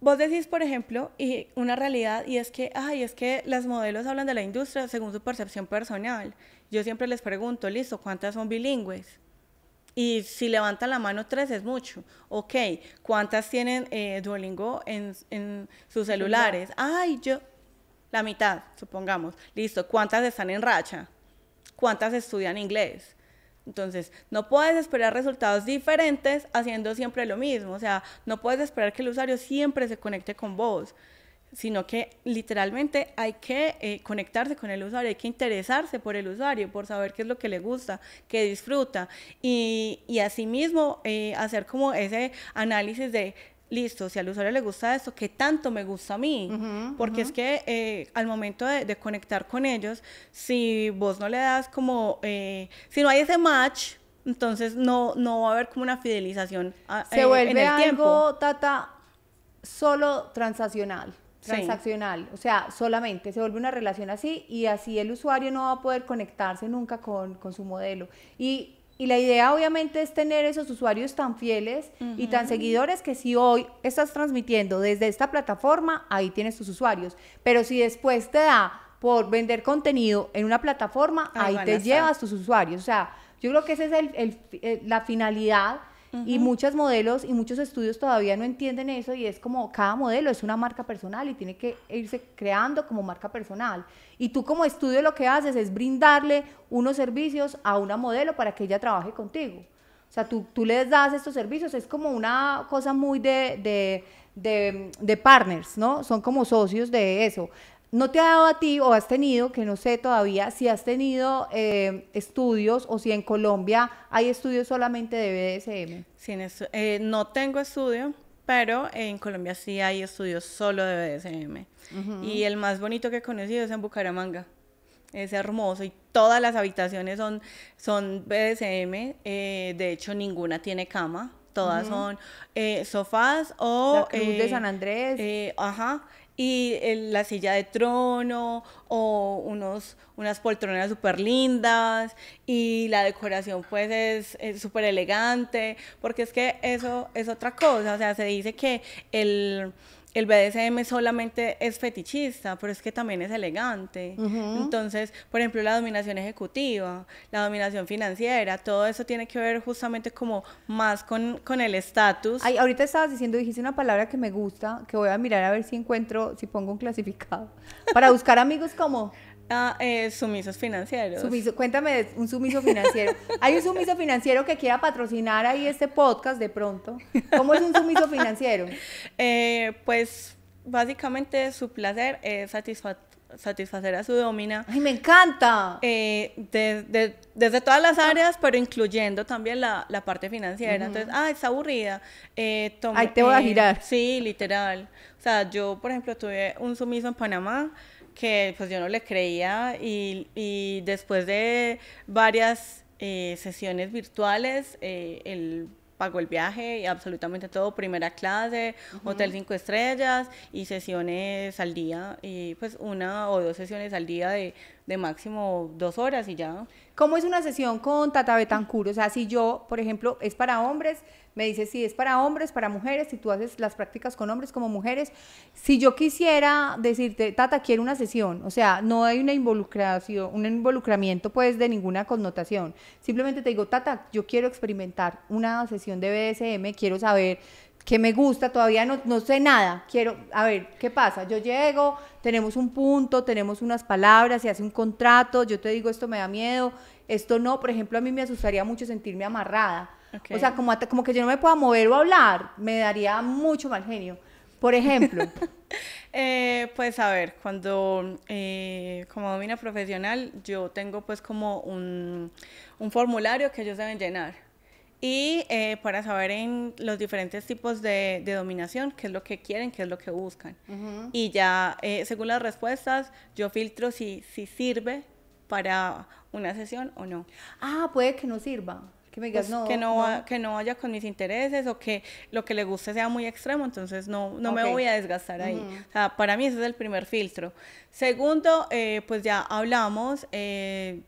vos decís, por ejemplo, y una realidad, y es que las modelos hablan de la industria según su percepción personal. Yo siempre les pregunto, listo, ¿cuántas son bilingües? Y si levantan la mano 3 es mucho. Ok, ¿cuántas tienen Duolingo en sus celulares? La mitad, supongamos. Listo, ¿cuántas están en racha? ¿Cuántas estudian inglés? Entonces, no puedes esperar resultados diferentes haciendo siempre lo mismo. O sea, no puedes esperar que el usuario siempre se conecte con vos, sino que literalmente hay que conectarse con el usuario, hay que interesarse por el usuario, por saber qué es lo que le gusta, qué disfruta, y asimismo hacer como ese análisis de, listo, si al usuario le gusta esto, ¿qué tanto me gusta a mí? Porque es que al momento de conectar con ellos, si vos no le das como, si no hay ese match, entonces no va a haber como una fidelización se vuelve en el tiempo. Algo, Tata, solo transaccional, o sea, solamente se vuelve una relación así, y así el usuario no va a poder conectarse nunca con su modelo. Y la idea obviamente es tener esos usuarios tan fieles y tan seguidores, que si hoy estás transmitiendo desde esta plataforma, ahí tienes tus usuarios. Pero si después te da por vender contenido en una plataforma, ahí te llevas tus usuarios. O sea, yo creo que esa es la finalidad, y muchos modelos y muchos estudios todavía no entienden eso, y es como cada modelo es una marca personal y tiene que irse creando como marca personal. Y tú como estudio lo que haces es brindarle unos servicios a una modelo para que ella trabaje contigo. O sea, tú les das estos servicios, es como una cosa muy de partners, ¿no? Son como socios de eso. ¿no te ha dado a ti o has tenido, que no sé todavía, si has tenido estudios o si en Colombia hay estudios solamente de BDSM? Sí, no tengo estudio, pero en Colombia sí hay estudios solo de BDSM. Y el más bonito que he conocido es en Bucaramanga. Es hermoso y todas las habitaciones son BDSM. De hecho, ninguna tiene cama. Todas son sofás o... La Cruz de San Andrés. Ajá. Y la silla de trono o unas poltronas súper lindas y la decoración pues es súper elegante, porque es que eso es otra cosa. O sea, se dice que el BDSM solamente es fetichista, pero es que también es elegante. Entonces, por ejemplo, la dominación ejecutiva, la dominación financiera, todo eso tiene que ver justamente como más con el estatus. Ay, ahorita estabas diciendo, dijiste una palabra que me gusta, que voy a mirar a ver si encuentro, si pongo un clasificado. Para buscar amigos como... Sumisos financieros. Cuéntame un sumiso financiero. ¿Hay un sumiso financiero que quiera patrocinar ahí este podcast de pronto? ¿Cómo es un sumiso financiero? Pues básicamente su placer es satisfacer a su domina. ¡Ay, me encanta! Desde todas las áreas, pero incluyendo también la parte financiera. Entonces, está aburrida. Ahí te voy a girar. Sí, literal. O sea, yo, por ejemplo, tuve un sumiso en Panamá que pues yo no le creía y después de varias sesiones virtuales, él pagó el viaje y absolutamente todo, primera clase, hotel 5 estrellas y sesiones al día, y pues 1 o 2 sesiones al día de máximo 2 horas y ya. ¿Cómo es una sesión con Tata Betancur? O sea, si yo, por ejemplo, es para hombres, me dice si es para hombres, para mujeres, si tú haces las prácticas con hombres como mujeres. Si yo quisiera decirte, Tata, quiero una sesión, o sea, no hay una involucración, un involucramiento pues de ninguna connotación. Simplemente te digo, Tata, yo quiero experimentar una sesión de BDSM, quiero saber qué me gusta, todavía no sé nada, quiero, a ver, ¿qué pasa? Yo llego, tenemos un punto, tenemos unas palabras, se hace un contrato, yo te digo, esto me da miedo, esto no, por ejemplo, a mí me asustaría mucho sentirme amarrada. Okay. O sea, como que yo no me pueda mover o hablar, me daría mucho mal genio. Por ejemplo. Pues a ver, cuando como domina profesional, yo tengo pues como un formulario que ellos deben llenar. Y para saber en los diferentes tipos de dominación, qué es lo que quieren, qué es lo que buscan. Y ya, según las respuestas, yo filtro si sirve para una sesión o no. Puede que no sirva. Que me digas, pues que no vaya con mis intereses o que lo que le guste sea muy extremo, entonces no me voy a desgastar ahí. O sea, para mí ese es el primer filtro. Segundo, pues ya hablamos de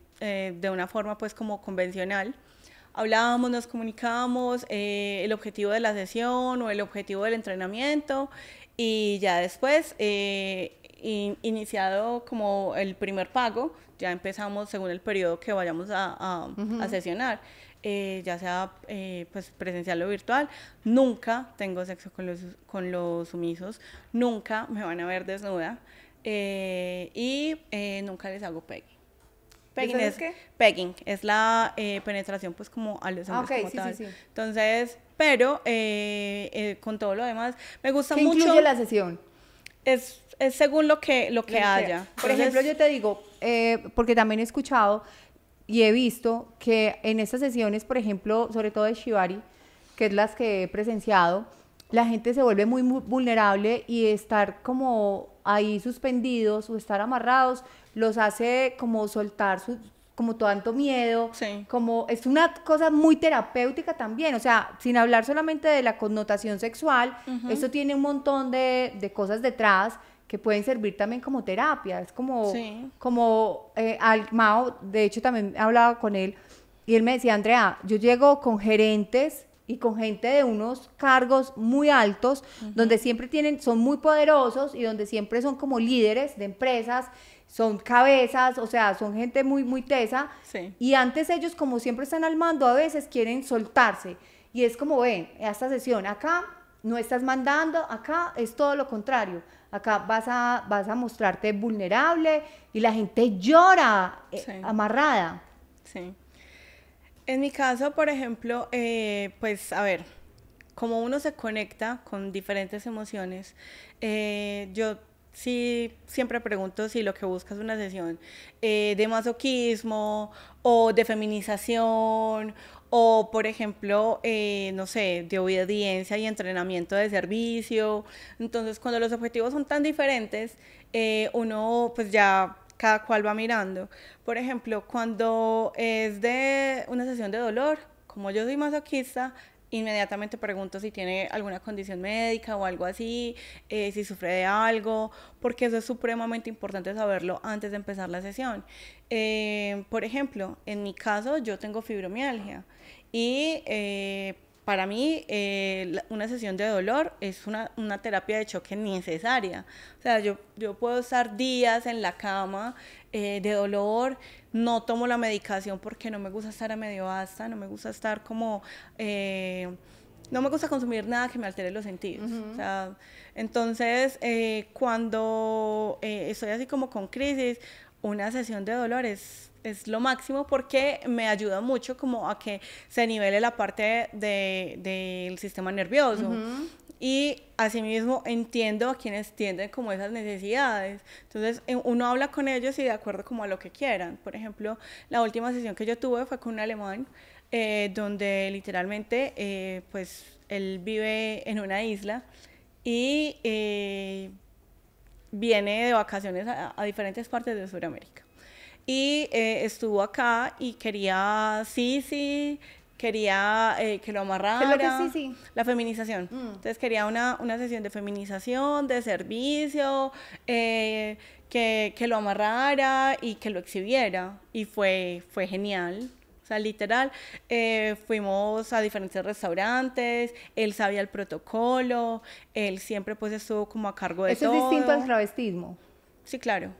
una forma pues como convencional. Hablábamos, nos comunicábamos el objetivo de la sesión o el objetivo del entrenamiento y ya después, iniciado como el primer pago, ya empezamos según el periodo que vayamos a sesionar. Ya sea pues presencial o virtual, nunca tengo sexo con los sumisos, nunca me van a ver desnuda y nunca les hago pegging. Pegging es la penetración pues como a los hombres como tal. Sí. Entonces, pero con todo lo demás, me gusta mucho. ¿Qué incluye la sesión? Es según lo que haya. Por ejemplo, yo te digo, porque también he escuchado y he visto que en estas sesiones, por ejemplo, sobre todo de Shibari, que es las que he presenciado, la gente se vuelve muy vulnerable y estar como ahí suspendidos o estar amarrados los hace como soltar como tanto miedo, sí. Como es una cosa muy terapéutica también, o sea, sin hablar solamente de la connotación sexual, esto tiene un montón de cosas detrás que pueden servir también como terapia, es como, sí. como al Mao, de hecho también hablaba con él, y él me decía, Andrea, yo llego con gerentes y con gente de unos cargos muy altos, donde siempre son muy poderosos y donde siempre son como líderes de empresas, son cabezas, o sea, son gente muy, muy tesa, sí. Y antes ellos como siempre están al mando, a veces quieren soltarse, y es como, ven, a esta sesión, acá no estás mandando, acá es todo lo contrario, acá vas a mostrarte vulnerable, y la gente llora, sí. Amarrada. Sí. En mi caso, por ejemplo, pues, a ver, como uno se conecta con diferentes emociones, yo sí siempre pregunto si lo que buscas es una sesión de masoquismo o de feminización o, por ejemplo, no sé, de obediencia y entrenamiento de servicio. Entonces, cuando los objetivos son tan diferentes, uno pues ya cada cual va mirando. Por ejemplo, cuando es de una sesión de dolor, como yo soy masoquista, inmediatamente pregunto si tiene alguna condición médica o algo así, si sufre de algo, porque eso es supremamente importante saberlo antes de empezar la sesión. Por ejemplo, en mi caso yo tengo fibromialgia y para mí una sesión de dolor es una terapia de choque necesaria. O sea, yo puedo estar días en la cama de dolor, no tomo la medicación porque no me gusta estar a medio asta, no me gusta estar como... no me gusta consumir nada que me altere los sentidos. O sea, entonces, cuando estoy así como con crisis, una sesión de dolor es lo máximo porque me ayuda mucho como a que se nivele la parte del sistema nervioso. Y asimismo entiendo a quienes tienen como esas necesidades. Entonces uno habla con ellos y de acuerdo como a lo que quieran. Por ejemplo, la última sesión que yo tuve fue con un alemán donde literalmente pues él vive en una isla y viene de vacaciones a diferentes partes de Sudamérica. Y estuvo acá y quería, quería que lo amarrara. ¿Qué es lo que sí? La feminización. Entonces quería una sesión de feminización, de servicio, que lo amarrara y que lo exhibiera. Y fue genial. O sea, literal, fuimos a diferentes restaurantes, él sabía el protocolo, él siempre pues estuvo como a cargo de todo. ¿Eso es distinto al travestismo? Sí, claro.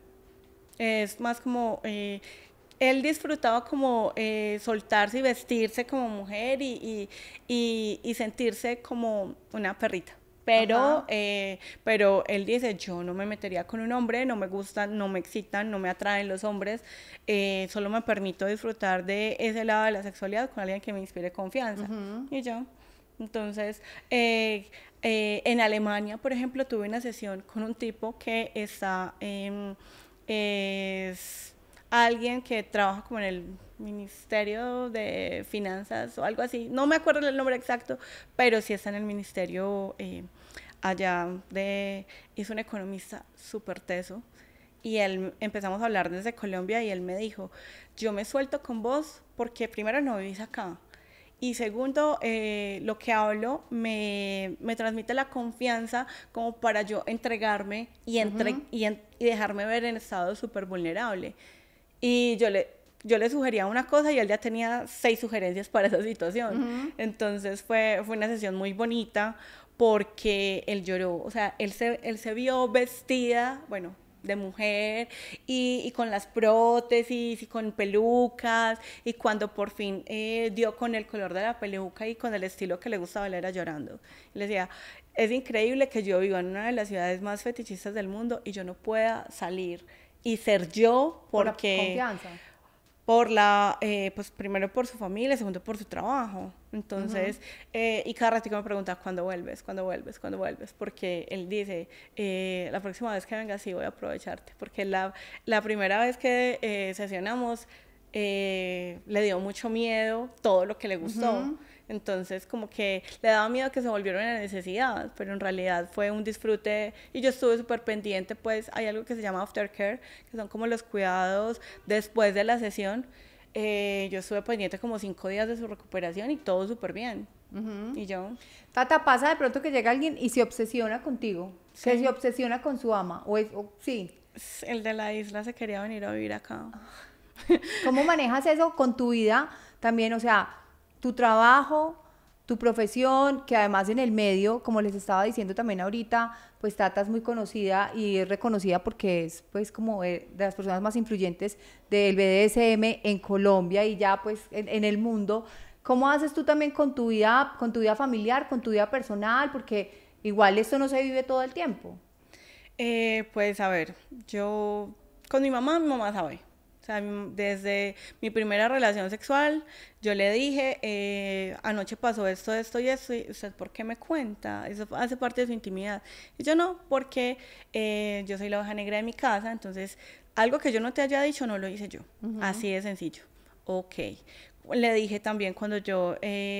Es más como, él disfrutaba como soltarse y vestirse como mujer y sentirse como una perrita. Pero él dice, yo no me metería con un hombre, no me gustan, no me excitan, no me atraen los hombres, solo me permito disfrutar de ese lado de la sexualidad con alguien que me inspire confianza. Y yo, entonces, en Alemania, por ejemplo, tuve una sesión con un tipo que está... es alguien que trabaja como en el Ministerio de Finanzas o algo así, no me acuerdo el nombre exacto, pero sí está en el ministerio allá es un economista súper teso, y él empezamos a hablar desde Colombia y él me dijo, yo me suelto con vos porque primero no vivís acá, y segundo, lo que hablo me transmite la confianza como para yo entregarme y dejarme ver en estado súper vulnerable. Y yo le sugería una cosa y él ya tenía 6 sugerencias para esa situación. Entonces fue una sesión muy bonita porque él lloró. O sea, él se vio vestida, bueno, de mujer y con las prótesis y con pelucas, y cuando por fin dio con el color de la peluca y con el estilo que le gustaba, él era llorando. Y le decía, es increíble que yo viva en una de las ciudades más fetichistas del mundo y yo no pueda salir y ser yo porque... Por la confianza. Pues primero por su familia, segundo por su trabajo. Entonces, y cada ratito me pregunta, ¿cuándo vuelves? ¿Cuándo vuelves? ¿Cuándo vuelves? Porque él dice, la próxima vez que vengas sí voy a aprovecharte. Porque la primera vez que sesionamos, le dio mucho miedo todo lo que le gustó. Entonces, como que le daba miedo que se volviera una necesidad, pero en realidad fue un disfrute y yo estuve súper pendiente, pues hay algo que se llama aftercare, que son como los cuidados después de la sesión. Yo estuve pendiente como 5 días de su recuperación y todo súper bien. Y yo... Tata, pasa de pronto que llega alguien y se obsesiona contigo, Sí. que se obsesiona con su ama, sí. El de la isla se quería venir a vivir acá. ¿Cómo manejas eso con tu vida también? O sea, tu trabajo, tu profesión, que además en el medio, como les estaba diciendo también ahorita, pues Tata es muy conocida y es reconocida porque es pues como de las personas más influyentes del BDSM en Colombia y ya pues en el mundo. ¿Cómo haces tú también con tu vida familiar, con tu vida personal? Porque igual esto no se vive todo el tiempo. Pues a ver, yo con mi mamá sabe. O sea, desde mi primera relación sexual, yo le dije, anoche pasó esto, esto y esto, y usted, ¿por qué me cuenta? Eso hace parte de su intimidad. Y yo no, porque yo soy la oveja negra de mi casa, entonces algo que yo no te haya dicho no lo hice yo. Así de sencillo. Ok. Le dije también cuando yo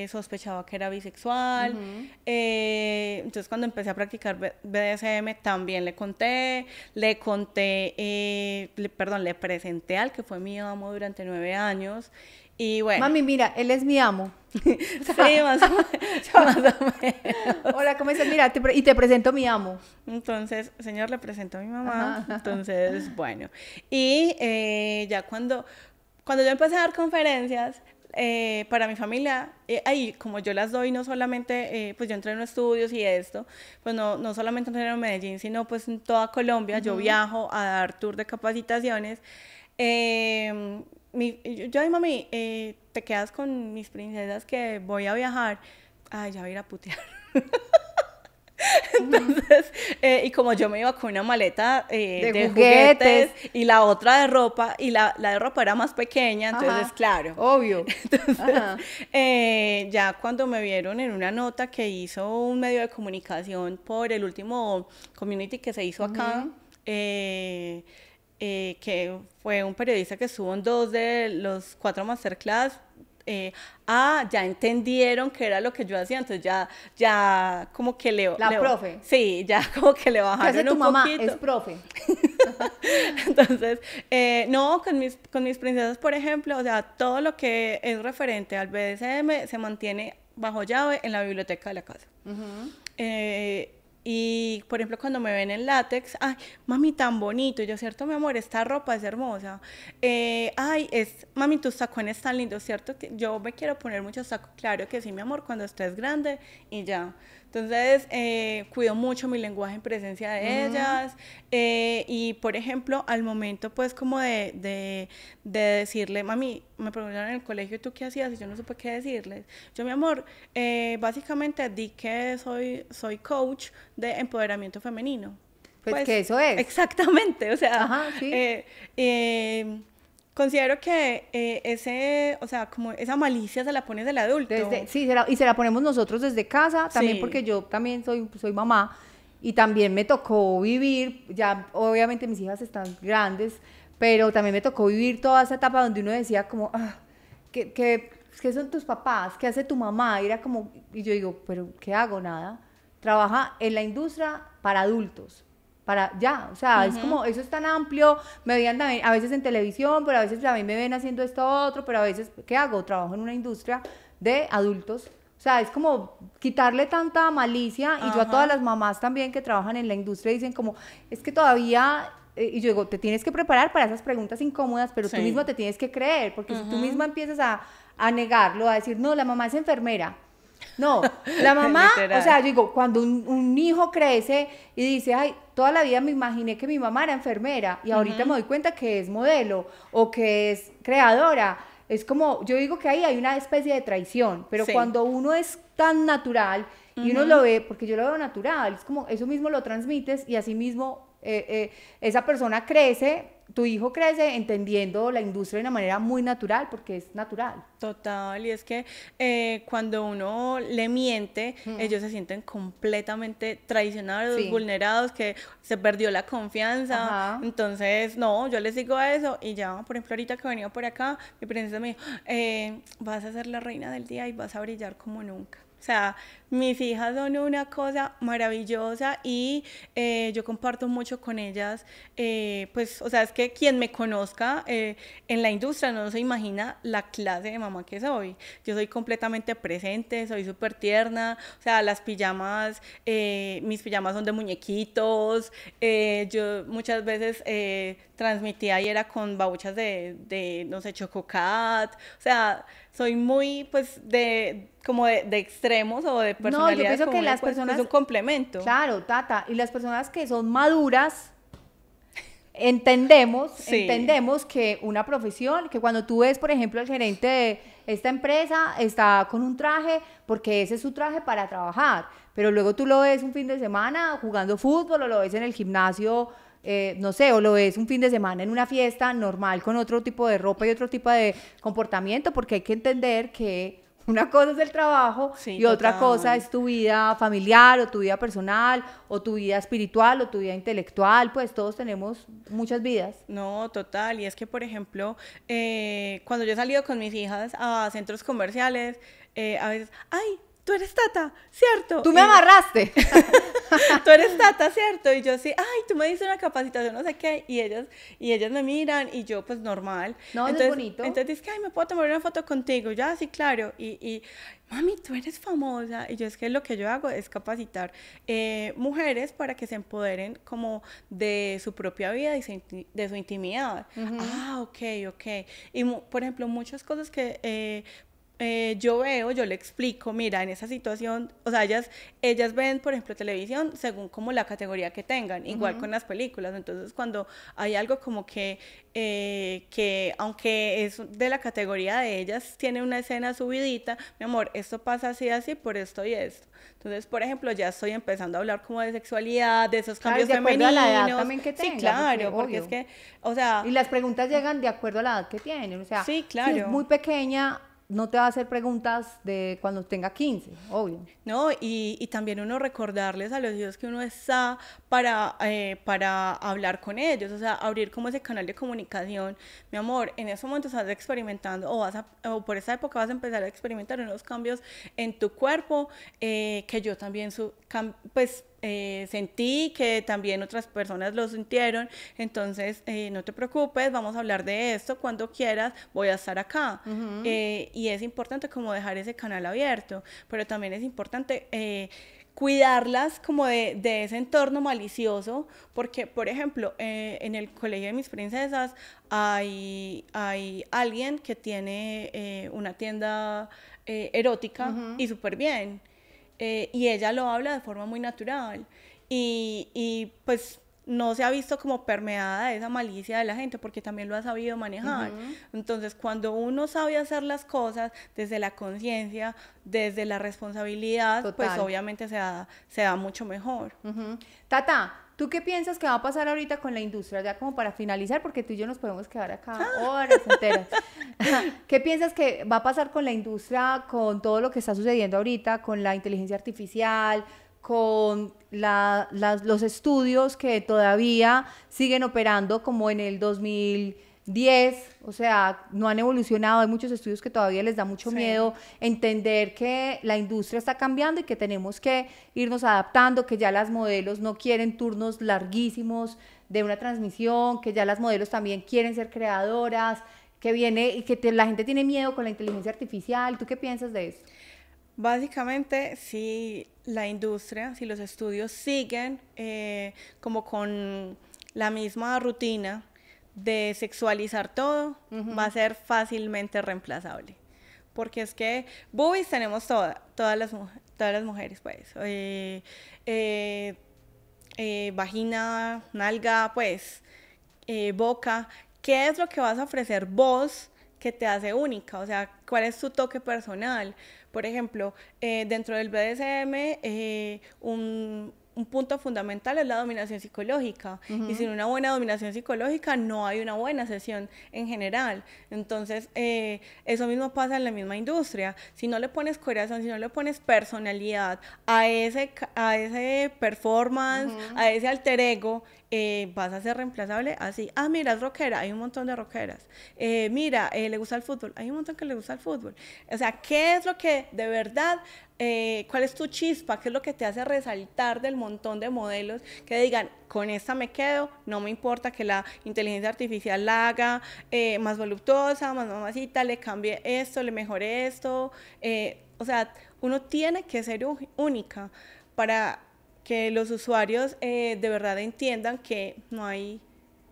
sospechaba que era bisexual. Entonces cuando empecé a practicar BDSM también le conté, perdón, le presenté al que fue mi amo durante 9 años. Y bueno. Mami, mira, él es mi amo. Sí, más o menos. Hola, ¿cómo estás? Mira, y te presento a mi amo. Entonces, señor, le presento a mi mamá. Entonces, bueno. Y ya cuando yo empecé a dar conferencias, para mi familia, ahí como yo las doy, no solamente, pues yo entreno estudios y esto, pues no solamente entreno en Medellín, sino pues en toda Colombia, yo viajo a dar tour de capacitaciones. Yo ay mami, te quedas con mis princesas que voy a viajar. Ay, ya voy a ir a putear. Entonces, y como yo me iba con una maleta de juguetes y la otra de ropa, y la de ropa era más pequeña, entonces, claro. Obvio. Entonces, ya cuando me vieron en una nota que hizo un medio de comunicación por el último community que se hizo acá, que fue un periodista que estuvo en 2 de los 4 masterclass, ya entendieron que era lo que yo hacía, entonces ya como que profe. Sí, ya como que le bajaron ¿Qué hace tu un mamá? poquito. Es profe. Entonces, no, con mis princesas, por ejemplo, o sea, todo lo que es referente al BDSM se mantiene bajo llave en la biblioteca de la casa. Y, por ejemplo, cuando me ven en látex, ay, mami, tan bonito. Y yo, ¿cierto, mi amor? Esta ropa es hermosa. Ay, mami, tus tacones tan lindos, ¿cierto? Que yo me quiero poner muchos tacos. Claro que sí, mi amor, cuando estés grande y ya. Entonces, cuido mucho mi lenguaje en presencia de ellas. Y, por ejemplo, al momento, pues, como de decirle, mami, me preguntaron en el colegio, ¿tú qué hacías? Y yo no supe qué decirles. Yo, mi amor, básicamente di que soy coach de empoderamiento femenino. Pues que eso es. Exactamente, o sea, ajá, sí. Considero que o sea, como esa malicia se la pones del adulto. Sí, y se la ponemos nosotros desde casa, también sí. Porque yo también soy mamá y también me tocó vivir, ya obviamente mis hijas están grandes, pero también me tocó vivir toda esa etapa donde uno decía como, ¿qué son tus papás? ¿Qué hace tu mamá? Y era como, y yo digo, ¿pero qué hago? Nada. Trabaja en la industria para adultos. O sea, es como, eso es tan amplio, me veían también, a veces en televisión, pero a veces también me ven haciendo esto otro, pero a veces, ¿qué hago? Trabajo en una industria de adultos, o sea, es como quitarle tanta malicia, y yo a todas las mamás también que trabajan en la industria dicen como, es que todavía, y yo digo, te tienes que preparar para esas preguntas incómodas, pero tú mismo te tienes que creer, porque si tú misma empiezas a negarlo, a decir, no, la mamá es enfermera. No, la mamá, o sea, yo digo, cuando un hijo crece y dice, ay, toda la vida me imaginé que mi mamá era enfermera y ahorita me doy cuenta que es modelo o que es creadora, es como, yo digo que ahí hay una especie de traición, pero cuando uno es tan natural y uno lo ve, porque yo lo veo natural, es como, eso mismo lo transmites y así mismo esa persona crece, tu hijo crece entendiendo la industria de una manera muy natural, porque es natural. Total, y es que cuando uno le miente, ellos se sienten completamente traicionados, vulnerados, que se perdió la confianza. Entonces, no, yo les digo eso y ya, por ejemplo, ahorita que venía por acá, mi princesa me dijo, vas a ser la reina del día y vas a brillar como nunca. O sea, mis hijas son una cosa maravillosa y yo comparto mucho con ellas, pues, o sea, es que quien me conozca en la industria no se imagina la clase de mamá que soy. Yo soy completamente presente, soy súper tierna, o sea, las pijamas, mis pijamas son de muñequitos, yo muchas veces transmitía y era con babuchas de no sé, Chococat, o sea, soy muy, pues, como de extremos o de personalidades. No, yo pienso que las personas... Es un complemento. Claro, Tata, y las personas que son maduras, entendemos que una profesión, que cuando tú ves, por ejemplo, el gerente de esta empresa está con un traje, porque ese es su traje para trabajar, pero luego tú lo ves un fin de semana jugando fútbol o lo ves en el gimnasio no sé, o lo ves un fin de semana en una fiesta normal con otro tipo de ropa y otro tipo de comportamiento, porque hay que entender que una cosa es el trabajo Sí, y otra total. cosa es tu vida familiar o tu vida personal o tu vida espiritual o tu vida intelectual, pues todos tenemos muchas vidas. No, total. Y es que, por ejemplo, cuando yo he salido con mis hijas a centros comerciales, a veces, ay, tú eres Tata, ¿cierto? Tú me amarraste. Tú eres Tata, ¿cierto? Y yo sí, ay, tú me diste una capacitación, no sé qué, y ellas me miran, y yo, pues, normal. No, eso entonces, es bonito. Entonces dice, ay, ¿me puedo tomar una foto contigo? Ya, sí, claro. Mami, tú eres famosa. Y yo, es que lo que yo hago es capacitar mujeres para que se empoderen como de su propia vida y de su intimidad. Ah, ok, ok. Y, por ejemplo, muchas cosas que... yo veo, yo le explico, mira, en esa situación, o sea, ellas ven, por ejemplo, televisión según como la categoría que tengan, igual con las películas, entonces cuando hay algo como que aunque es de la categoría de ellas, tiene una escena subidita, mi amor, esto pasa así, así, por esto y esto. Entonces, por ejemplo, ya estoy empezando a hablar como de sexualidad, de esos cambios femeninos. A la edad también que tenga. Sí, claro, porque es que, o sea... Y las preguntas llegan de acuerdo a la edad que tienen, o sea, sí, claro. si es muy pequeña, no te va a hacer preguntas de cuando tenga 15, obvio. No, y también uno recordarles a los hijos que uno está para hablar con ellos, o sea, abrir como ese canal de comunicación. Mi amor, en ese momento estás experimentando, o por esa época vas a empezar a experimentar unos cambios en tu cuerpo, que yo también, pues, sentí, que también otras personas lo sintieron, entonces no te preocupes, vamos a hablar de esto cuando quieras, voy a estar acá. Y es importante como dejar ese canal abierto, pero también es importante cuidarlas como de ese entorno malicioso, porque, por ejemplo, en el colegio de mis princesas hay alguien que tiene una tienda erótica y súper bien. Y ella lo habla de forma muy natural y pues no se ha visto como permeada esa malicia de la gente porque también lo ha sabido manejar. Entonces, cuando uno sabe hacer las cosas desde la conciencia, desde la responsabilidad, Total. pues obviamente se da mucho mejor. Tata, ¿tú qué piensas que va a pasar ahorita con la industria? Ya como para finalizar, porque tú y yo nos podemos quedar acá horas enteras. ¿Qué piensas que va a pasar con la industria, con todo lo que está sucediendo ahorita, con la inteligencia artificial, con los estudios que todavía siguen operando como en el 2010, o sea, no han evolucionado, hay muchos estudios que todavía les da mucho miedo entender que la industria está cambiando y que tenemos que irnos adaptando, que ya las modelos no quieren turnos larguísimos de una transmisión, que ya las modelos también quieren ser creadoras, que viene y que la gente tiene miedo con la inteligencia artificial. ¿Tú qué piensas de eso? Básicamente, si la industria, si los estudios siguen como con la misma rutina de sexualizar todo, va a ser fácilmente reemplazable. Porque es que boobies tenemos todas las mujeres, pues. Vagina, nalga, pues, boca. ¿Qué es lo que vas a ofrecer vos que te hace única? O sea, ¿cuál es tu toque personal? Por ejemplo, dentro del BDSM, un punto fundamental es la dominación psicológica. Y sin una buena dominación psicológica no hay una buena sesión en general. Entonces, eso mismo pasa en la misma industria. Si no le pones corazón, si no le pones personalidad a ese performance, a ese alter ego, vas a ser reemplazable así. Ah, mira, es rockera, hay un montón de rockeras. Mira, le gusta el fútbol, hay un montón que le gusta el fútbol. O sea, ¿qué es lo que de verdad, cuál es tu chispa? ¿Qué es lo que te hace resaltar del montón de modelos que digan, con esta me quedo, no me importa que la inteligencia artificial la haga más voluptuosa, más mamacita, le cambie esto, le mejore esto? O sea, uno tiene que ser única para que los usuarios de verdad entiendan que no hay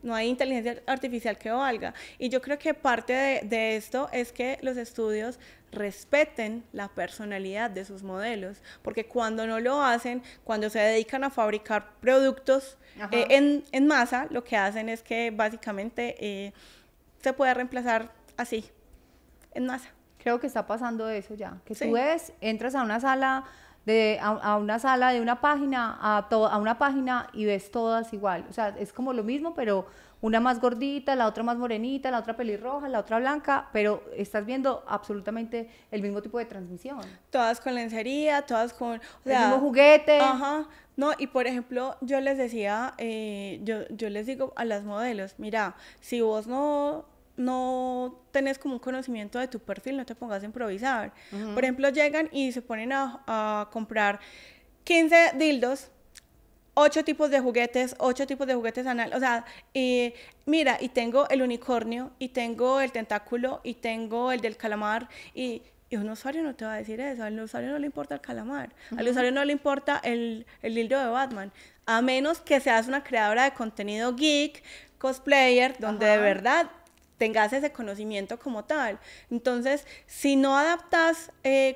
inteligencia artificial que valga. Y yo creo que parte de esto es que los estudios respeten la personalidad de sus modelos, porque cuando no lo hacen, cuando se dedican a fabricar productos en masa, lo que hacen es que básicamente se puede reemplazar así, en masa. Creo que está pasando eso ya, que Sí. tú ves, entras a una sala a una sala de una página a una página y ves todas igual. O sea, es como lo mismo, pero una más gordita, la otra más morenita, la otra pelirroja, la otra blanca, pero estás viendo absolutamente el mismo tipo de transmisión. Todas con lencería, todas con... O sea, el mismo juguete. Ajá. No, y por ejemplo, yo les decía, yo les digo a las modelos, mira, si vos no tenés como un conocimiento de tu perfil, no te pongas a improvisar. Por ejemplo, llegan y se ponen a comprar 15 dildos, 8 tipos de juguetes anal, o sea, mira, y tengo el unicornio, y tengo el tentáculo, y tengo el del calamar, y un usuario no te va a decir eso, al usuario no le importa el calamar, al usuario no le importa el dildo de Batman, a menos que seas una creadora de contenido geek, cosplayer, donde de verdad tengas ese conocimiento como tal. Entonces, si no adaptas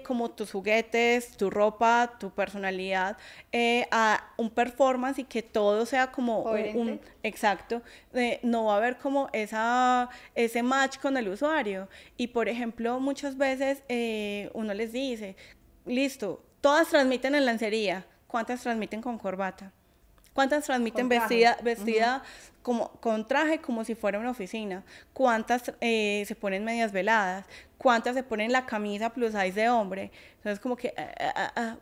como tus juguetes, tu ropa, tu personalidad a un performance y que todo sea como exacto, no va a haber como ese match con el usuario. Y por ejemplo, muchas veces uno les dice, listo, todas transmiten en lencería, ¿cuántas transmiten con corbata? ¿Cuántas transmiten vestida como, con traje como si fuera una oficina? ¿Cuántas se ponen medias veladas? ¿Cuántas se ponen la camisa plus size de hombre? Entonces como que,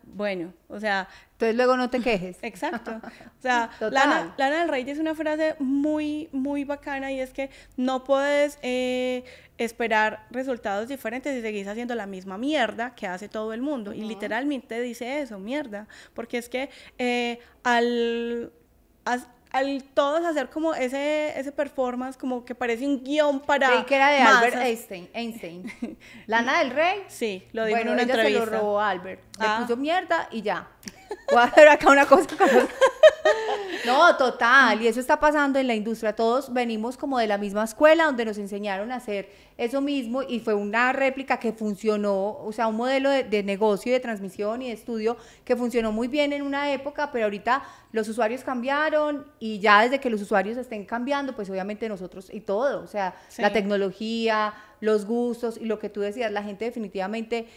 bueno, o sea... Entonces luego no te quejes. Exacto. O sea, Lana del Rey dice una frase muy, muy bacana y es que no puedes esperar resultados diferentes si seguís haciendo la misma mierda que hace todo el mundo. Y literalmente dice eso, mierda. Porque es que al todos hacer como ese performance, como que parece un guión para creí que era de masas. Albert Einstein. Lana del Rey. Sí, lo dijo en una entrevista. Se lo robó a Albert. Le puso mierda y ya. Voy a hacer acá una cosa con los... No, total, y eso está pasando en la industria. Todos venimos como de la misma escuela donde nos enseñaron a hacer eso mismo y fue una réplica que funcionó, o sea, un modelo de negocio, de transmisión y de estudio que funcionó muy bien en una época, pero ahorita los usuarios cambiaron y ya desde que los usuarios estén cambiando, pues obviamente nosotros y todo, o sea, la tecnología, los gustos y lo que tú decías, la gente definitivamente...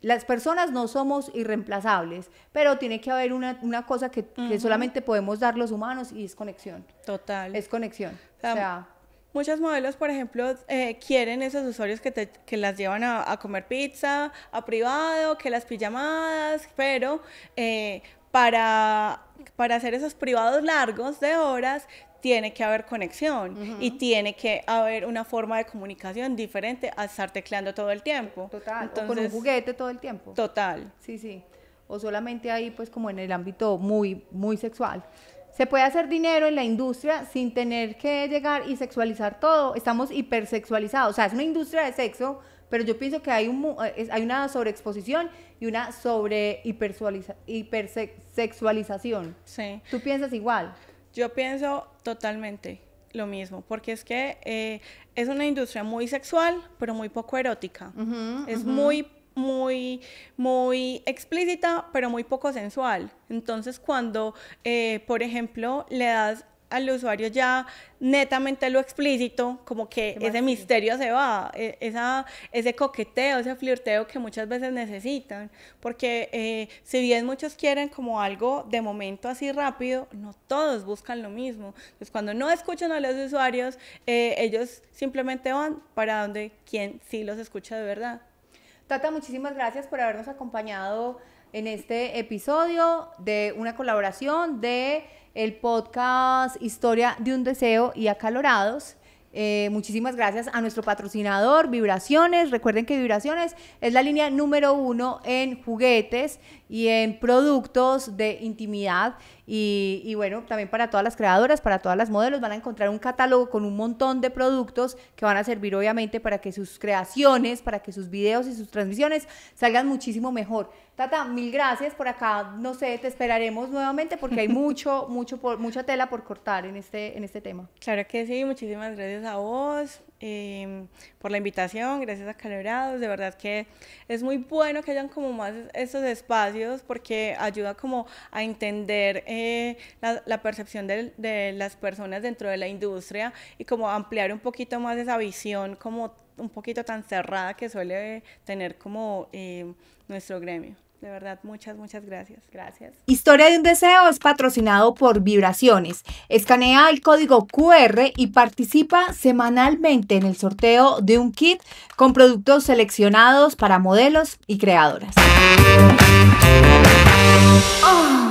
las personas no somos irreemplazables, pero tiene que haber una cosa que solamente podemos dar los humanos y es conexión. Total. Es conexión. O sea, muchos modelos, por ejemplo, quieren esos usuarios que las llevan a comer pizza, a privado, que las pijamadas, pero para hacer esos privados largos de horas, tiene que haber conexión y tiene que haber una forma de comunicación diferente a estar tecleando todo el tiempo. Total, entonces, o con un juguete todo el tiempo. Total. Sí, sí. O solamente ahí, pues, como en el ámbito muy, muy sexual. Se puede hacer dinero en la industria sin tener que llegar y sexualizar todo. Estamos hipersexualizados. O sea, es una industria de sexo, pero yo pienso que hay una sobreexposición y una hipersexualización. Sí. ¿Tú piensas igual? Yo pienso totalmente lo mismo, porque es que es una industria muy sexual, pero muy poco erótica. Es muy explícita, pero muy poco sensual. Entonces, cuando, por ejemplo, le das al usuario ya netamente lo explícito, como que ese misterio se va, ese coqueteo, ese flirteo que muchas veces necesitan, porque si bien muchos quieren como algo de momento así rápido, no todos buscan lo mismo. Entonces, cuando no escuchan a los usuarios, ellos simplemente van para donde quien sí los escucha de verdad. Tata, muchísimas gracias por habernos acompañado en este episodio de una colaboración de el podcast Historia de un Deseo y Acalorados. Muchísimas gracias a nuestro patrocinador Vibraciones. Recuerden que Vibraciones es la línea número 1 en juguetes y en productos de intimidad y bueno, también para todas las creadoras, para todas las modelos van a encontrar un catálogo con un montón de productos que van a servir obviamente para que sus creaciones, para que sus videos y sus transmisiones salgan muchísimo mejor. Tata, mil gracias por acá, no sé, te esperaremos nuevamente porque hay mucha tela por cortar en este tema. Claro que sí, muchísimas gracias a vos por la invitación, gracias a Calorados, de verdad que es muy bueno que hayan como más estos espacios porque ayuda como a entender la percepción de las personas dentro de la industria y como ampliar un poquito más esa visión como un poquito tan cerrada que suele tener como nuestro gremio. De verdad, muchas, muchas gracias. Gracias. Historia de un deseo es patrocinado por Vibraciones. Escanea el código QR y participa semanalmente en el sorteo de un kit con productos seleccionados para modelos y creadoras. ¡Oh!